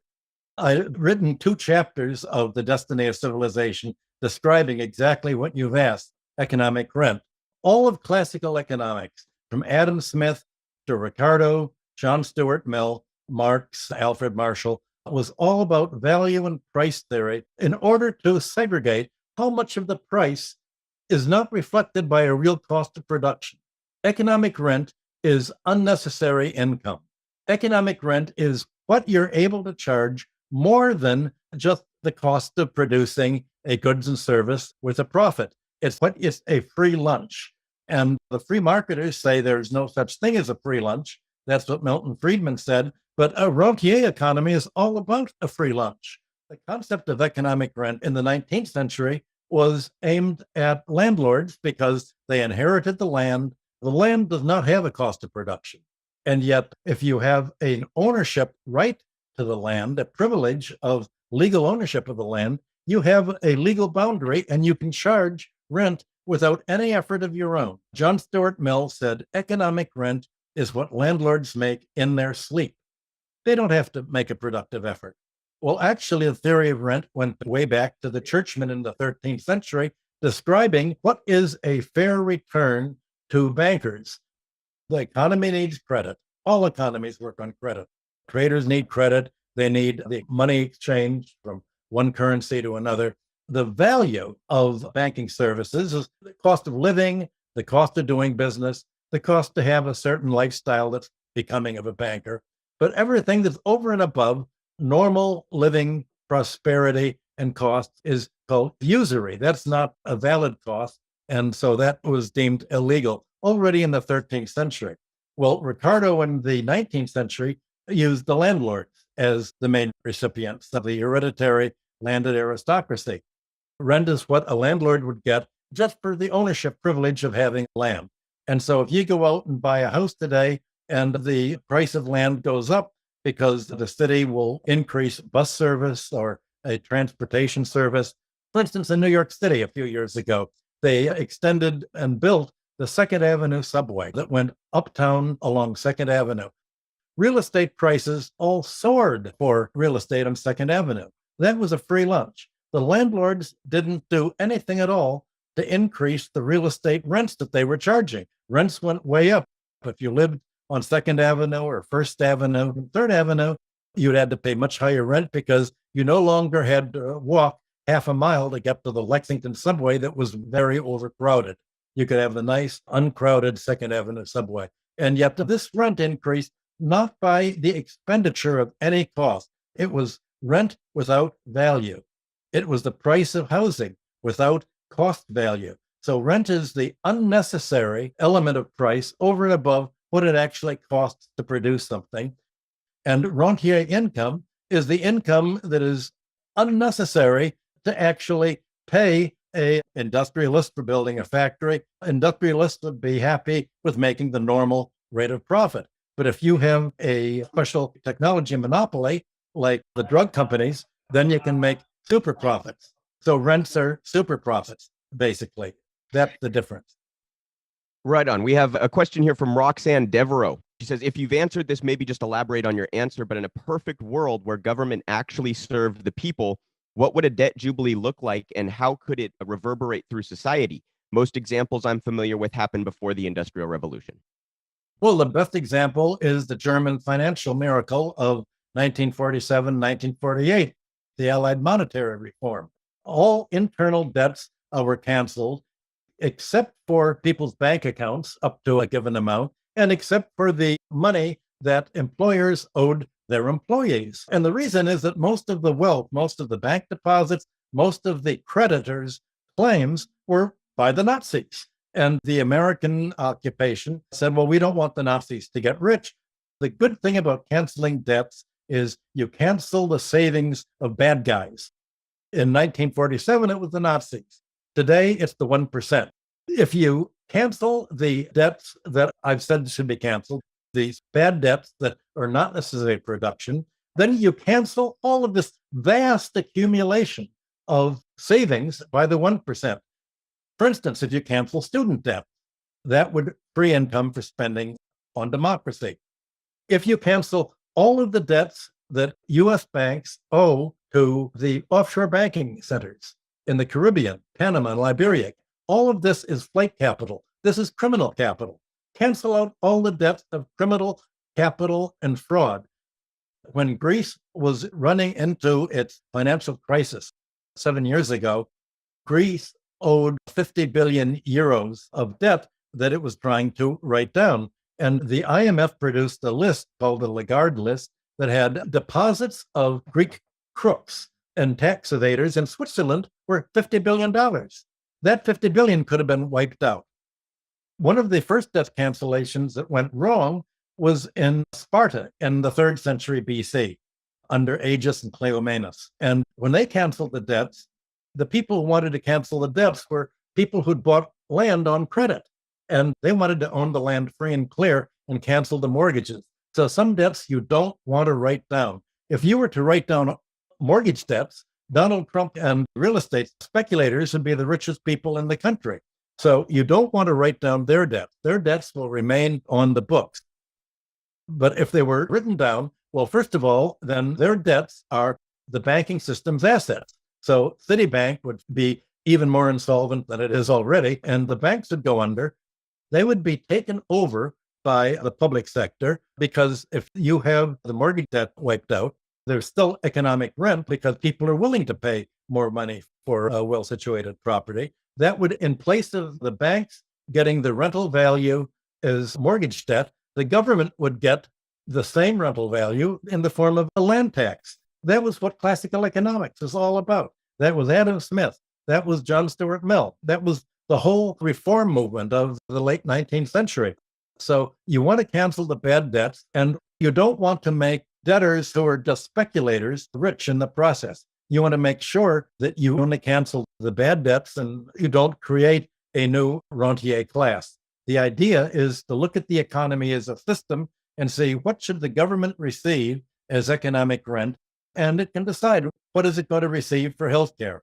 I've written 2 chapters of The Destiny of Civilization describing exactly what you've asked, economic rent. All of classical economics, from Adam Smith to Ricardo, John Stuart Mill, Marx, Alfred Marshall, was all about value and price theory in order to segregate how much of the price is not reflected by a real cost of production. Economic rent is unnecessary income. Economic rent is what you're able to charge more than just the cost of producing a goods and service with a profit. It's what is a free lunch. And the free marketers say there's no such thing as a free lunch. That's what Milton Friedman said. But a rentier economy is all about a free lunch. The concept of economic rent in the 19th century was aimed at landlords because they inherited the land. The land does not have a cost of production. And yet, if you have an ownership right to the land, a privilege of legal ownership of the land, you have a legal boundary and you can charge rent without any effort of your own. John Stuart Mill said, economic rent is what landlords make in their sleep. They don't have to make a productive effort. Well, actually, the theory of rent went way back to the churchmen in the 13th century, describing what is a fair return to bankers. The economy needs credit. All economies work on credit. Traders need credit. They need the money exchange from one currency to another. The value of banking services is the cost of living, the cost of doing business, the cost to have a certain lifestyle that's becoming of a banker. But everything that's over and above normal living, prosperity, and cost is called usury. That's not a valid cost. And so that was deemed illegal already in the 13th century. Well, Ricardo in the 19th century used the landlords as the main recipients of the hereditary landed aristocracy. Rent is what a landlord would get just for the ownership privilege of having land. And so if you go out and buy a house today and the price of land goes up because the city will increase bus service or a transportation service, for instance, in New York City a few years ago, They extended and built the Second Avenue subway that went uptown along Second Avenue. Real estate prices all soared for real estate on Second Avenue. That was a free lunch. The landlords didn't do anything at all to increase the real estate rents that they were charging. Rents went way up. If you lived on Second Avenue or First Avenue, Third Avenue, you'd had to pay much higher rent because you no longer had to walk half a mile to get to the Lexington subway that was very overcrowded. You could have the nice, uncrowded Second Avenue subway. And yet this rent increased not by the expenditure of any cost. It was rent without value. It was the price of housing without cost value. So rent is the unnecessary element of price over and above what it actually costs to produce something. And rentier income is the income that is unnecessary to actually pay a industrialist for building a factory. Industrialists would be happy with making the normal rate of profit. But if you have a special technology monopoly, like the drug companies, then you can make super profits. So rents are super profits, basically. That's the difference. Right on. We have a question here from Roxanne Devereaux. She says, if you've answered this, maybe just elaborate on your answer, but in a perfect world where government actually served the people, what would a debt jubilee look like and how could it reverberate through society? Most examples I'm familiar with happened before the Industrial Revolution. Well, the best example is the German financial miracle of 1947, 1948, the Allied monetary reform. All internal debts were canceled, except for people's bank accounts up to a given amount, and except for the money that employers owed their employees. And the reason is that most of the wealth, most of the bank deposits, most of the creditors' claims were by the Nazis. And the American occupation said, well, we don't want the Nazis to get rich. The good thing about canceling debts is you cancel the savings of bad guys. In 1947, it was the Nazis. Today, it's the 1%. If you cancel the debts that I've said should be canceled, these bad debts that are not necessary for production, then you cancel all of this vast accumulation of savings by the 1%. For instance, if you cancel student debt, that would free income for spending on democracy. If you cancel all of the debts that US banks owe to the offshore banking centers in the Caribbean, Panama, and Liberia, all of this is flight capital. This is criminal capital. Cancel out all the debts of criminal capital and fraud. When Greece was running into its financial crisis 7 years ago, Greece owed 50 billion euros of debt that it was trying to write down. And the IMF produced a list called the Lagarde list that had deposits of Greek crooks and tax evaders in Switzerland were $50 billion. That 50 billion could have been wiped out. One of the first debt cancellations that went wrong was in Sparta in the 3rd century BC under Agis and Cleomenes. And when they canceled the debts, the people who wanted to cancel the debts were people who'd bought land on credit, and they wanted to own the land free and clear and cancel the mortgages. So some debts you don't want to write down. If you were to write down mortgage debts, Donald Trump and real estate speculators would be the richest people in the country. So you don't want to write down their debts. Their debts will remain on the books. But if they were written down, well, first of all, then their debts are the banking system's assets. So Citibank would be even more insolvent than it is already, and the banks would go under. They would be taken over by the public sector because if you have the mortgage debt wiped out, there's still economic rent because people are willing to pay more money for a well-situated property. That would, in place of the banks getting the rental value as mortgage debt, the government would get the same rental value in the form of a land tax. That was what classical economics is all about. That was Adam Smith. That was John Stuart Mill. That was the whole reform movement of the late 19th century. So you want to cancel the bad debts, and you don't want to make debtors who are just speculators rich in the process. You want to make sure that you only cancel the bad debts and you don't create a new rentier class. The idea is to look at the economy as a system and see what should the government receive as economic rent, and it can decide what is it going to receive for healthcare.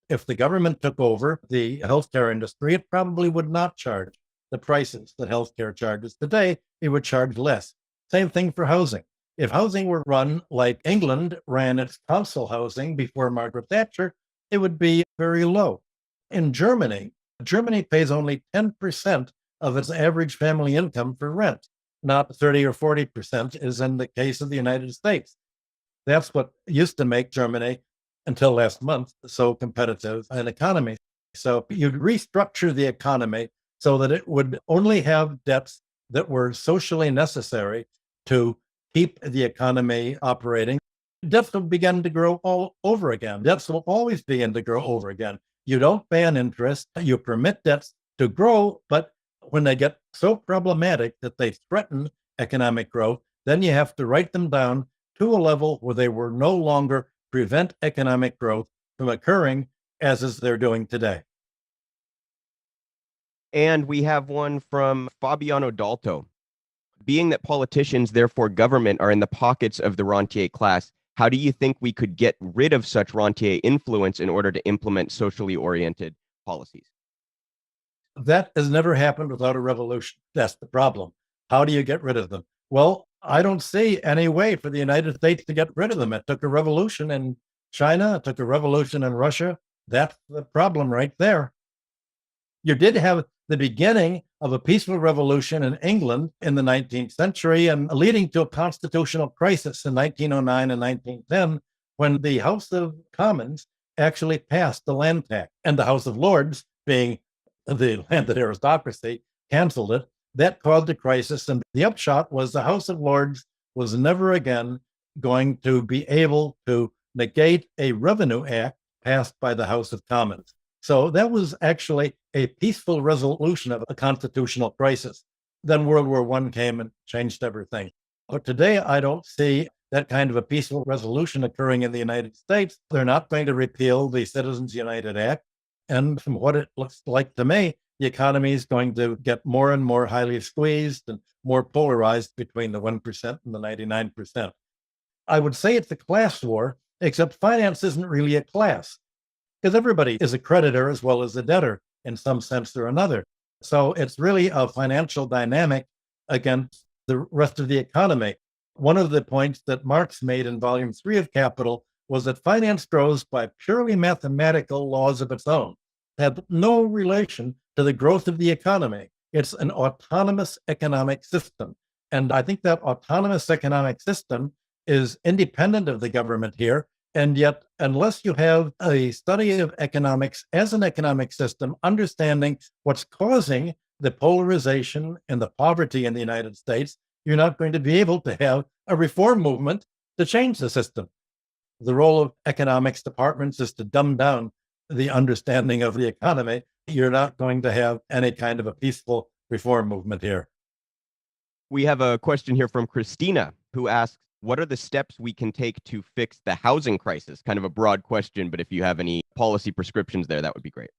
If the government took over the healthcare industry, it probably would not charge the prices that healthcare charges today. It would charge less. Same thing for housing. If housing were run like England ran its council housing before Margaret Thatcher, it would be very low. In Germany, Germany pays only 10% of its average family income for rent, not 30 or 40% is in the case of the United States. That's what used to make Germany, until last month, so competitive an economy. So you'd restructure the economy so that it would only have debts that were socially necessary to keep the economy operating. Debts will begin to grow all over again. Debts will always begin to grow over again. You don't ban interest, you permit debts to grow, but when they get so problematic that they threaten economic growth, then you have to write them down to a level where they will no longer prevent economic growth from occurring as is they're doing today. And we have one from Fabiano Dalto. Being that politicians, therefore government, are in the pockets of the rentier class, how do you think we could get rid of such rentier influence in order to implement socially oriented policies? That has never happened without a revolution. That's the problem. How do you get rid of them? Well, I don't see any way for the United States to get rid of them. It took a revolution in China, it took a revolution in Russia. That's the problem right there. You did have the beginning of a peaceful revolution in England in the 19th century and leading to a constitutional crisis in 1909 and 1910 when the House of Commons actually passed the land tax and the House of Lords, being the landed aristocracy, canceled it. That caused a crisis. And the upshot was the House of Lords was never again going to be able to negate a revenue act passed by the House of Commons. So that was actually a peaceful resolution of a constitutional crisis. Then World War I came and changed everything. But today, I don't see that kind of a peaceful resolution occurring in the United States. They're not going to repeal the Citizens United Act. And from what it looks like to me, the economy is going to get more and more highly squeezed and more polarized between the 1% and the 99%. I would say it's a class war, except finance isn't really a class, because everybody is a creditor as well as a debtor in some sense or another. So it's really a financial dynamic against the rest of the economy. One of the points that Marx made in volume 3 of Capital was that finance grows by purely mathematical laws of its own, have no relation to the growth of the economy. It's an autonomous economic system. And I think that autonomous economic system is independent of the government here. And yet, unless you have a study of economics as an economic system, understanding what's causing the polarization and the poverty in the United States, you're not going to be able to have a reform movement to change the system. The role of economics departments is to dumb down the understanding of the economy. You're not going to have any kind of a peaceful reform movement here. We have a question here from Christina, who asks, what are the steps we can take to fix the housing crisis? Kind of a broad question, but if you have any policy prescriptions there, that would be great.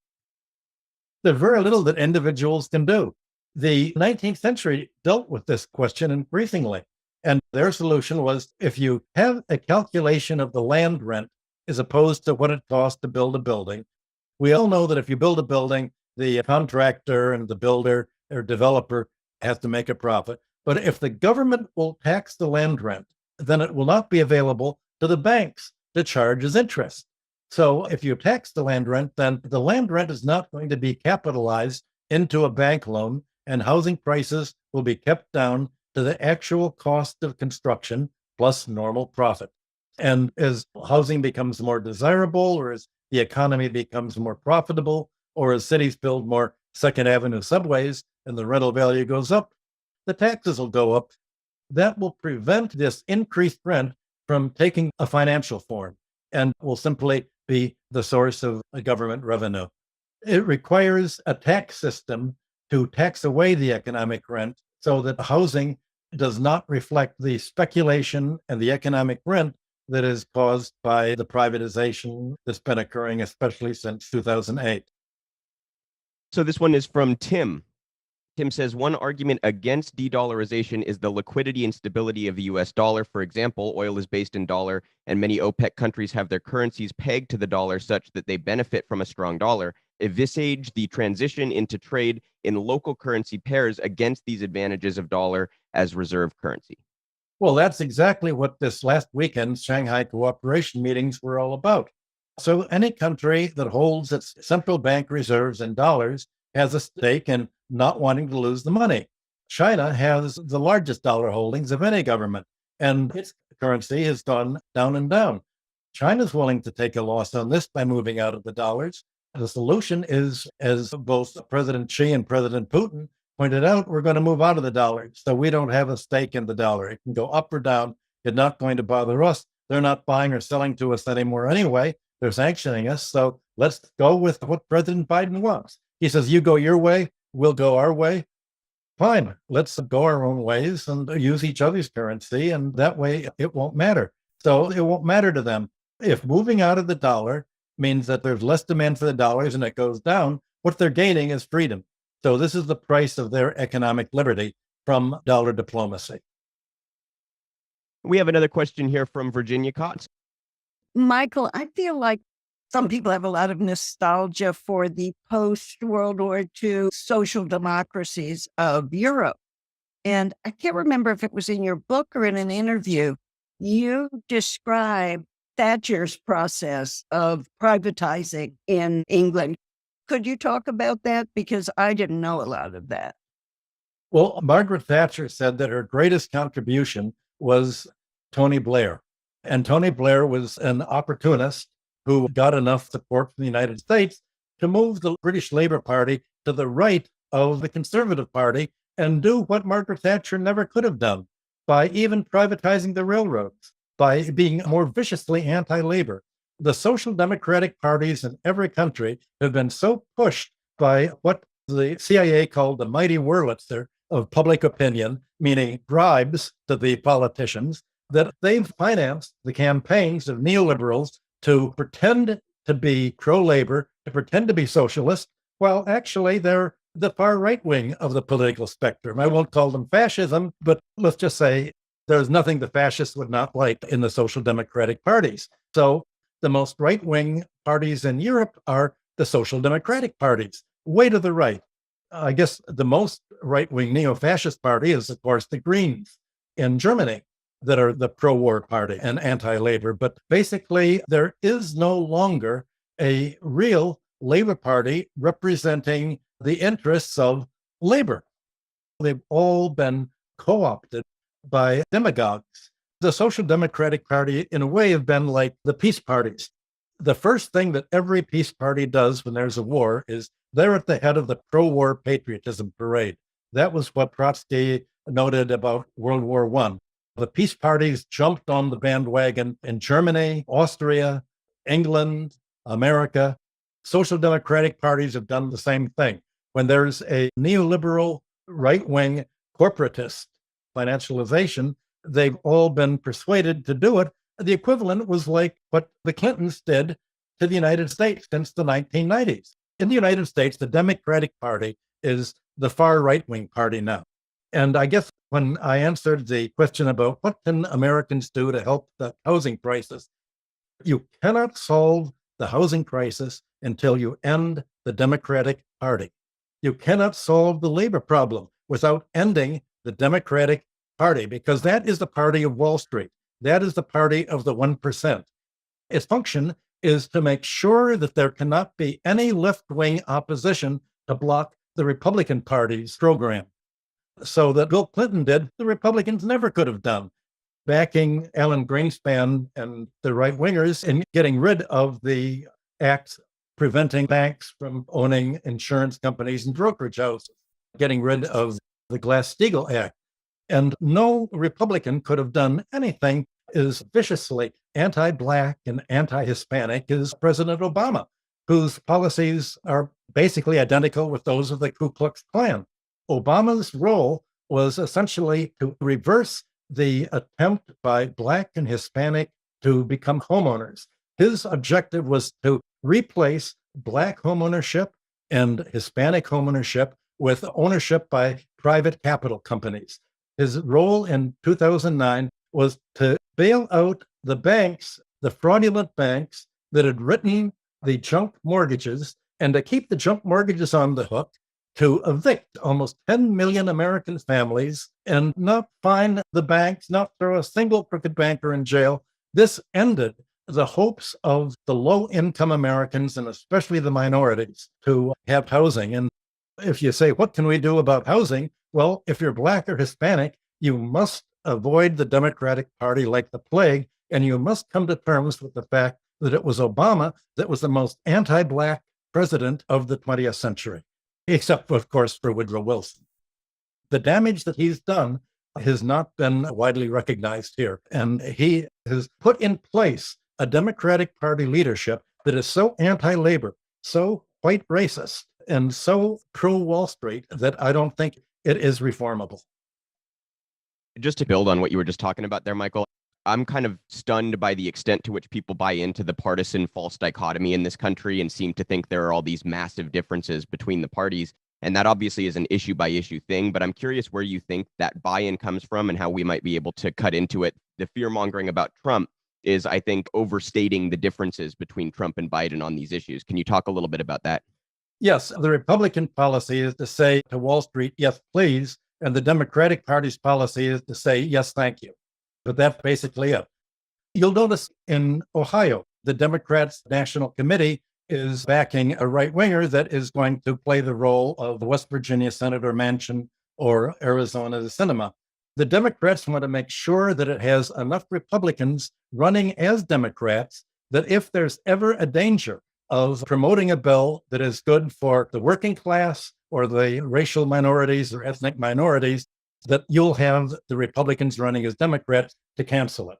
There's very little that individuals can do. The 19th century dealt with this question increasingly. And their solution was, if you have a calculation of the land rent as opposed to what it costs to build a building, we all know that if you build a building, the contractor and the builder or developer has to make a profit. But if the government will tax the land rent, then it will not be available to the banks to charge as interest. So if you tax the land rent, then the land rent is not going to be capitalized into a bank loan, and housing prices will be kept down to the actual cost of construction plus normal profit. And as housing becomes more desirable, or as the economy becomes more profitable, or as cities build more Second Avenue subways and the rental value goes up, the taxes will go up. That will prevent this increased rent from taking a financial form and will simply be the source of a government revenue. It requires a tax system to tax away the economic rent so that housing does not reflect the speculation and the economic rent that is caused by the privatization that's been occurring, especially since 2008. So this one is from Tim. Tim says one argument against de-dollarization is the liquidity and stability of the US dollar. For example, oil is based in dollar, and many OPEC countries have their currencies pegged to the dollar such that they benefit from a strong dollar. Envisage the transition into trade in local currency pairs against these advantages of dollar as reserve currency. Well, that's exactly what this last weekend's Shanghai cooperation meetings were all about. So any country that holds its central bank reserves in dollars has a stake in not wanting to lose the money. China has the largest dollar holdings of any government, and its currency has gone down and down. China's willing to take a loss on this by moving out of the dollars. The solution is, as both President Xi and President Putin pointed out, we're going to move out of the dollar. So we don't have a stake in the dollar. It can go up or down. It's not going to bother us. They're not buying or selling to us anymore anyway. They're sanctioning us. So let's go with what President Biden wants. He says, you go your way, we'll go our way. Fine, let's go our own ways and use each other's currency. And that way it won't matter. So it won't matter to them. If moving out of the dollar means that there's less demand for the dollars and it goes down, what they're gaining is freedom. So this is the price of their economic liberty from dollar diplomacy. We have another question here from Virginia Kotz. Michael, I feel like some people have a lot of nostalgia for the post-World War II social democracies of Europe. And I can't remember if it was in your book or in an interview. You describe Thatcher's process of privatizing in England. Could you talk about that? Because I didn't know a lot of that. Well, Margaret Thatcher said that her greatest contribution was Tony Blair. And Tony Blair was an opportunist who got enough support from the United States to move the British Labour Party to the right of the Conservative Party and do what Margaret Thatcher never could have done by even privatizing the railroads, by being more viciously anti-labor. The social democratic parties in every country have been so pushed by what the CIA called the mighty Wurlitzer of public opinion, meaning bribes to the politicians, that they've financed the campaigns of neoliberals to pretend to be pro-labor, to pretend to be socialist, while actually they're the far right wing of the political spectrum. I won't call them fascism, but let's just say there's nothing the fascists would not like in the social democratic parties. So the most right-wing parties in Europe are the social democratic parties, way to the right. I guess the most right-wing neo-fascist party is, of course, the Greens in Germany, that are the pro-war party and anti-labor. But basically, there is no longer a real labor party representing the interests of labor. They've all been co-opted by demagogues. The Social Democratic Party, in a way, have been like the peace parties. The first thing that every peace party does when there's a war is they're at the head of the pro-war patriotism parade. That was what Trotsky noted about World War I. The peace parties jumped on the bandwagon in Germany, Austria, England, America. Social democratic parties have done the same thing. When there's a neoliberal right-wing corporatist financialization, they've all been persuaded to do it. The equivalent was like what the Clintons did to the United States since the 1990s. In the United States, the Democratic Party is the far right-wing party now. And I guess when I answered the question about what can Americans do to help the housing crisis, you cannot solve the housing crisis until you end the Democratic Party. You cannot solve the labor problem without ending the Democratic Party, because that is the party of Wall Street. That is the party of the 1%. Its function is to make sure that there cannot be any left-wing opposition to block the Republican Party's program. So that Bill Clinton did, the Republicans never could have done, backing Alan Greenspan and the right-wingers in getting rid of the act preventing banks from owning insurance companies and brokerage houses, getting rid of the Glass-Steagall Act. And no Republican could have done anything as viciously anti-Black and anti-Hispanic as President Obama, whose policies are basically identical with those of the Ku Klux Klan. Obama's role was essentially to reverse the attempt by Black and Hispanic to become homeowners. His objective was to replace Black homeownership and Hispanic homeownership with ownership by private capital companies. His role in 2009 was to bail out the banks, the fraudulent banks that had written the junk mortgages, and to keep the junk mortgages on the hook, to evict almost 10 million American families and not fine the banks, not throw a single crooked banker in jail. This ended the hopes of the low-income Americans, and especially the minorities, to have housing. And if you say, what can we do about housing? Well, if you're Black or Hispanic, you must avoid the Democratic Party like the plague, and you must come to terms with the fact that it was Obama that was the most anti-Black president of the 20th century, except, of course, for Woodrow Wilson. The damage that he's done has not been widely recognized here. And he has put in place a Democratic Party leadership that is so anti-labor, so white racist, and so pro-Wall Street that I don't think it is reformable. Just to build on what you were just talking about there, Michael, I'm kind of stunned by the extent to which people buy into the partisan false dichotomy in this country and seem to think there are all these massive differences between the parties. And that obviously is an issue by issue thing, but I'm curious where you think that buy-in comes from and how we might be able to cut into it. The fear-mongering about Trump is, I think, overstating the differences between Trump and Biden on these issues. Can you talk a little bit about that? Yes, the Republican policy is to say to Wall Street, yes, please. And the Democratic Party's policy is to say, yes, thank you. But that's basically it. You'll notice in Ohio, the Democrats' National Committee is backing a right-winger that is going to play the role of West Virginia Senator Manchin or Arizona Sinema. The Democrats want to make sure that it has enough Republicans running as Democrats that if there's ever a danger of promoting a bill that is good for the working class or the racial minorities or ethnic minorities, that you'll have the Republicans running as Democrats to cancel it.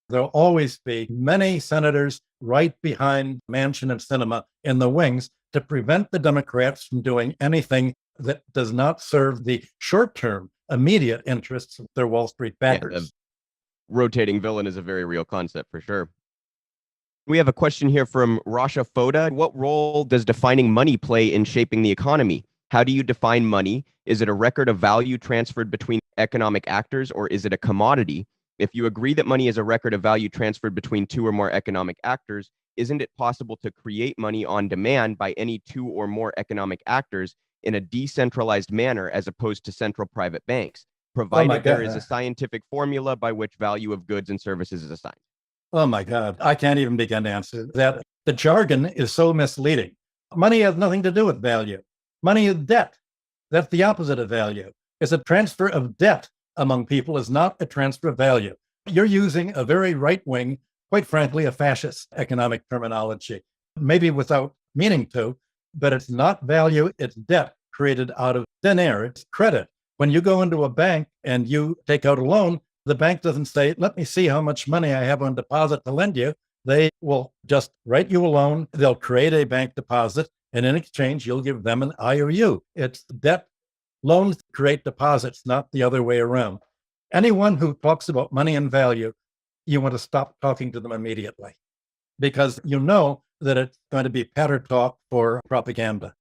There'll always be many senators right behind Manchin and Sinema in the wings to prevent the Democrats from doing anything that does not serve the short-term, immediate interests of their Wall Street backers. Yeah, the rotating villain is a very real concept for sure. We have a question here from Rasha Foda. What role does defining money play in shaping the economy? How do you define money? Is it a record of value transferred between economic actors, or is it a commodity? If you agree that money is a record of value transferred between two or more economic actors, isn't it possible to create money on demand by any two or more economic actors in a decentralized manner as opposed to central private banks, provided there is a scientific formula by which value of goods and services is assigned? Oh my God, I can't even begin to answer that. The jargon is so misleading. Money has nothing to do with value. Money is debt. That's the opposite of value. It's a transfer of debt among people, is not a transfer of value. You're using a very right-wing, quite frankly, a fascist economic terminology, maybe without meaning to, but it's not value, it's debt created out of thin air. It's credit. When you go into a bank and you take out a loan, the bank doesn't say, let me see how much money I have on deposit to lend you. They will just write you a loan. They'll create a bank deposit, and in exchange, you'll give them an IOU. It's debt. Loans create deposits, not the other way around. Anyone who talks about money and value, you want to stop talking to them immediately, because you know that it's going to be patter talk for propaganda.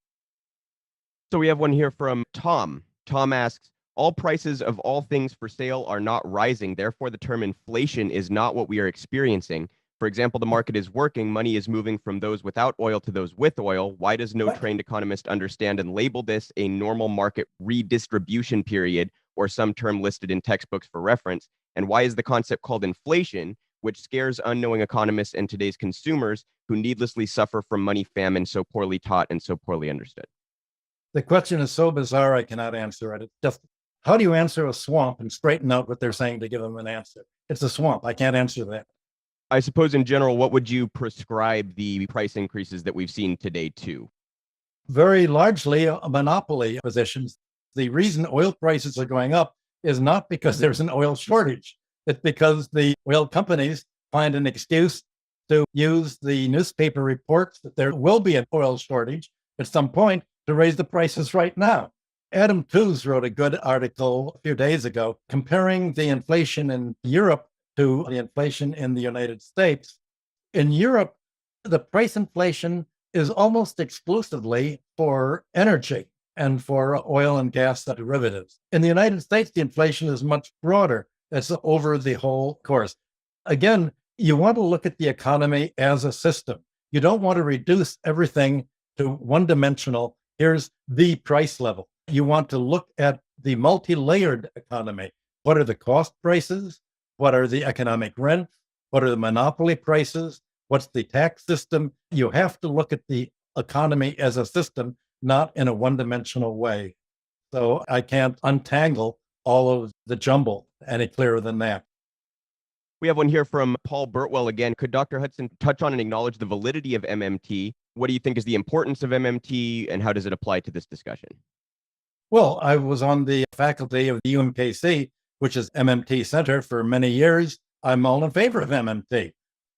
So we have one here from Tom. Tom asks, all prices of all things for sale are not rising. Therefore, the term inflation is not what we are experiencing. For example, the market is working. Money is moving from those without oil to those with oil. Why does no trained economist understand and label this a normal market redistribution period, or some term listed in textbooks for reference? And why is the concept called inflation, which scares unknowing economists and today's consumers who needlessly suffer from money famine, so poorly taught and so poorly understood? The question is so bizarre, I cannot answer it. It's just, how do you answer a swamp and straighten out what they're saying to give them an answer? It's a swamp. I can't answer that. I suppose in general, what would you prescribe the price increases that we've seen today to? Very largely monopoly positions. The reason oil prices are going up is not because there's an oil shortage. It's because the oil companies find an excuse to use the newspaper reports that there will be an oil shortage at some point to raise the prices right now. Adam Tooze wrote a good article a few days ago comparing the inflation in Europe to the inflation in the United States. In Europe, the price inflation is almost exclusively for energy. and for oil and gas derivatives. In the United States, the inflation is much broader. It's over the whole course. Again, you want to look at the economy as a system. You don't want to reduce everything to one-dimensional, here's the price level. You want to look at the multi-layered economy. What are the cost prices? What are the economic rents? What are the monopoly prices? What's the tax system? You have to look at the economy as a system, not in a one-dimensional way. So I can't untangle all of the jumble any clearer than that. We have one here from Paul Burtwell again. Could Dr. Hudson touch on and acknowledge the validity of MMT? What do you think is the importance of MMT, and how does it apply to this discussion? Well, I was on the faculty of the UMKC, which is MMT Center, for many years. I'm all in favor of MMT.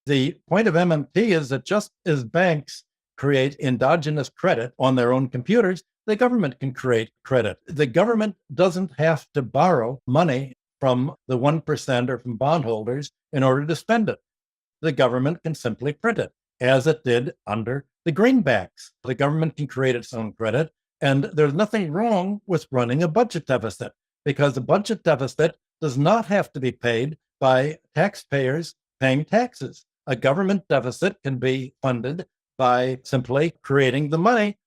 The point of MMT is that just as banks create endogenous credit on their own computers, the government can create credit. The government doesn't have to borrow money from the 1% or from bondholders in order to spend it. The government can simply print it, as it did under the greenbacks. The government can create its own credit, and there's nothing wrong with running a budget deficit, because a budget deficit does not have to be paid by taxpayers paying taxes. A government deficit can be funded by simply creating the money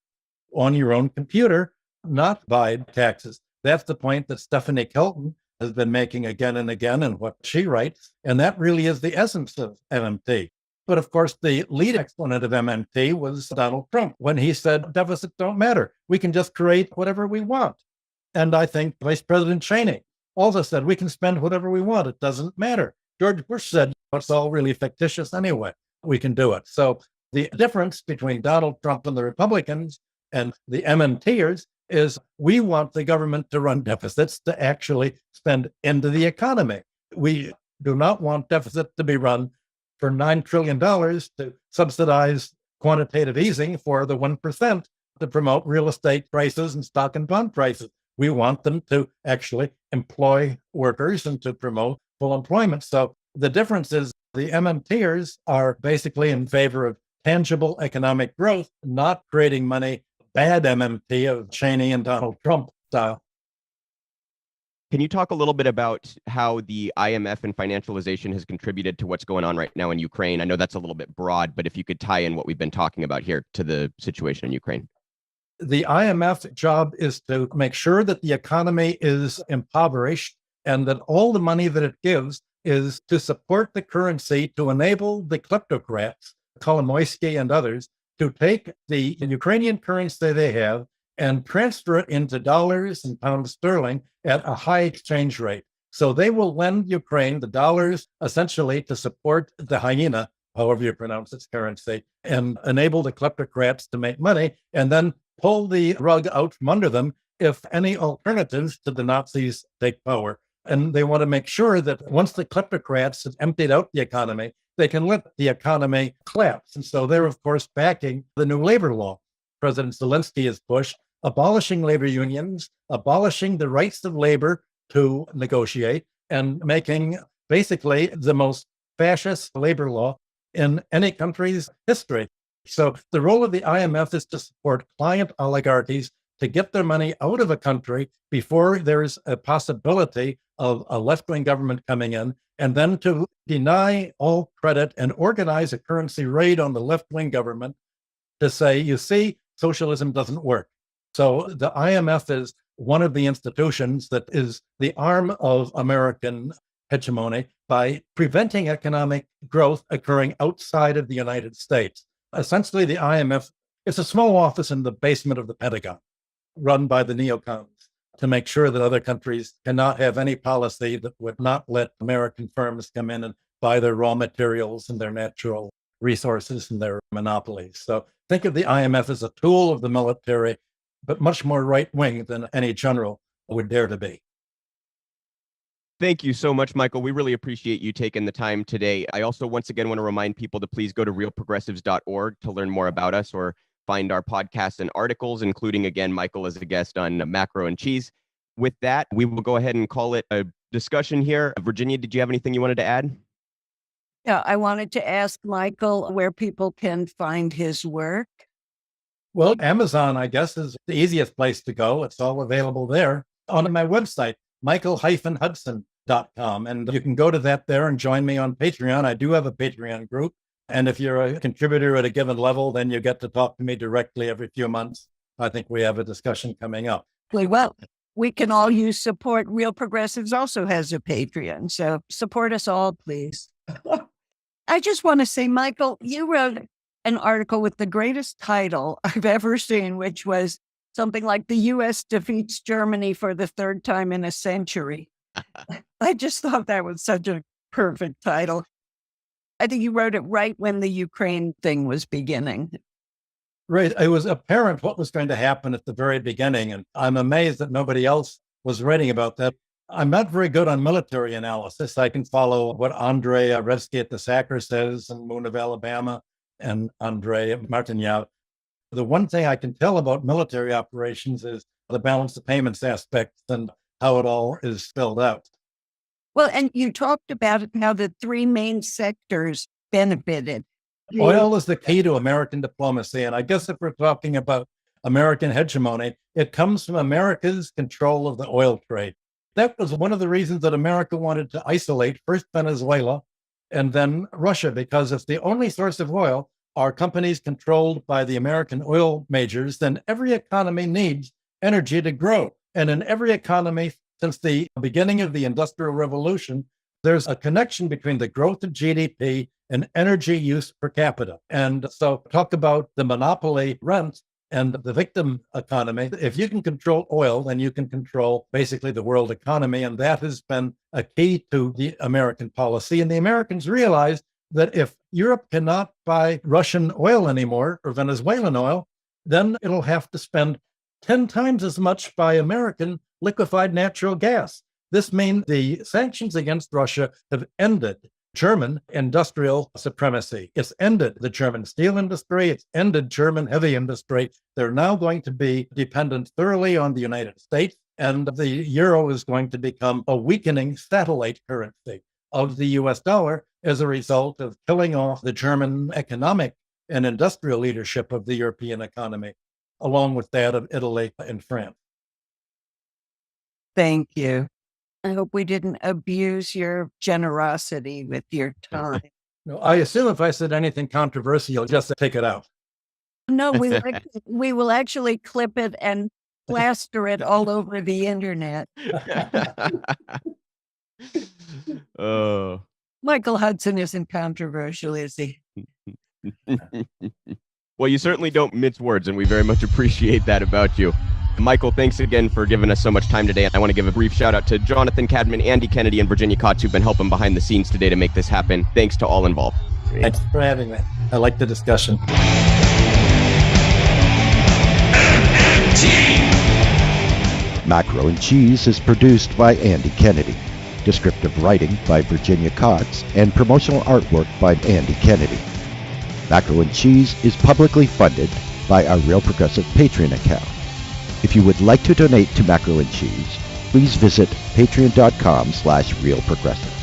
on your own computer, not by taxes. That's the point that Stephanie Kelton has been making again and again in what she writes. And that really is the essence of MMT. But of course, the lead exponent of MMT was Donald Trump when he said deficits don't matter. We can just create whatever we want. And I think Vice President Cheney also said we can spend whatever we want. It doesn't matter. George Bush said it's all really fictitious anyway. We can do it. So the difference between Donald Trump and the Republicans and the MMTers is we want the government to run deficits to actually spend into the economy. We do not want deficit to be run for $9 trillion to subsidize quantitative easing for the 1% to promote real estate prices and stock and bond prices. We want them to actually employ workers and to promote full employment. So the difference is the MMTers are basically in favor of tangible economic growth, not creating money, bad MMT of Cheney and Donald Trump style. Can you talk a little bit about how the IMF and financialization has contributed to what's going on right now in Ukraine? I know that's a little bit broad, but if you could tie in what we've been talking about here to the situation in Ukraine. The IMF's job is to make sure that the economy is impoverished and that all the money that it gives is to support the currency to enable the kleptocrats, Kolomoisky and others, to take the Ukrainian currency they have and transfer it into dollars and pounds sterling at a high exchange rate. So they will lend Ukraine the dollars essentially to support the hyena, however you pronounce its currency, and enable the kleptocrats to make money and then pull the rug out from under them if any alternatives to the Nazis take power. And they want to make sure that once the kleptocrats have emptied out the economy, they can let the economy collapse. And so they're, of course, backing the new labor law. President Zelensky has pushed abolishing labor unions, abolishing the rights of labor to negotiate, and making basically the most fascist labor law in any country's history. So the role of the IMF is to support client oligarchies to get their money out of a country before there's a possibility of a left-wing government coming in, and then to deny all credit and organize a currency raid on the left-wing government to say, you see, socialism doesn't work. So the IMF is one of the institutions that is the arm of American hegemony by preventing economic growth occurring outside of the United States. Essentially, the IMF, it's a small office in the basement of the Pentagon, run by the neocons, to make sure that other countries cannot have any policy that would not let American firms come in and buy their raw materials and their natural resources and their monopolies. So think of the IMF as a tool of the military, but much more right-wing than any general would dare to be. Thank you so much, Michael. We really appreciate you taking the time today. I also, once again, want to remind people to please go to realprogressives.org to learn more about us or find our podcasts and articles, including, again, Michael as a guest on Macro and Cheese. With that, we will go ahead and call it a discussion here. Virginia, did you have anything you wanted to add? Yeah, I wanted to ask Michael where people can find his work. Well, Amazon, I guess, is the easiest place to go. It's all available there on my website, michael-hudson.com. And you can go to that there and join me on Patreon. I do have a Patreon group. And if you're a contributor at a given level, then you get to talk to me directly every few months. I think we have a discussion coming up. Well, we can all use support. Real Progressives also has a Patreon. So support us all, please. I just want to say, Michael, you wrote an article with the greatest title I've ever seen, which was something like "The U.S. Defeats Germany for the Third Time in a Century." I just thought that was such a perfect title. I think you wrote it right when the Ukraine thing was beginning. Right. It was apparent what was going to happen at the very beginning. And I'm amazed that nobody else was writing about that. I'm not very good on military analysis. I can follow what Andrei Revsky at the Sacker says in Moon of Alabama and Andrei Martinyav. The one thing I can tell about military operations is the balance of payments aspects and how it all is spelled out. Well, and you talked about it, how the three main sectors benefited. Oil is the key to American diplomacy. And I guess if we're talking about American hegemony, it comes from America's control of the oil trade. That was one of the reasons that America wanted to isolate first Venezuela and then Russia, because if the only source of oil are companies controlled by the American oil majors, then every economy needs energy to grow. And in every economy, since the beginning of the Industrial Revolution, there's a connection between the growth of GDP and energy use per capita. And so talk about the monopoly rent and the victim economy. If you can control oil, then you can control basically the world economy. And that has been a key to the American policy. And the Americans realized that if Europe cannot buy Russian oil anymore or Venezuelan oil, then it'll have to spend 10 times as much by American liquefied natural gas. This means the sanctions against Russia have ended German industrial supremacy. It's ended the German steel industry. It's ended German heavy industry. They're now going to be dependent thoroughly on the United States, and the euro is going to become a weakening satellite currency of the US dollar as a result of killing off the German economic and industrial leadership of the European economy, along with that of Italy and France. Thank you. I hope we didn't abuse your generosity with your time. No, I assume if I said anything controversial, you'll just take it out. No, we will actually clip it and plaster it all over the internet. Michael Hudson isn't controversial, is he? Well, you certainly don't mince words, and we very much appreciate that about you. Michael, thanks again for giving us so much time today. And I want to give a brief shout out to Jonathan Cadman, Andy Kennedy, and Virginia Kotz, who've been helping behind the scenes today to make this happen. Thanks to all involved. Thanks for having me. I like the discussion. Macro and Cheese is produced by Andy Kennedy. Descriptive writing by Virginia Kotz and promotional artwork by Andy Kennedy. Macro and Cheese is publicly funded by our Real Progressive Patreon account. If you would like to donate to Macro and Cheese, please visit patreon.com/realprogressive.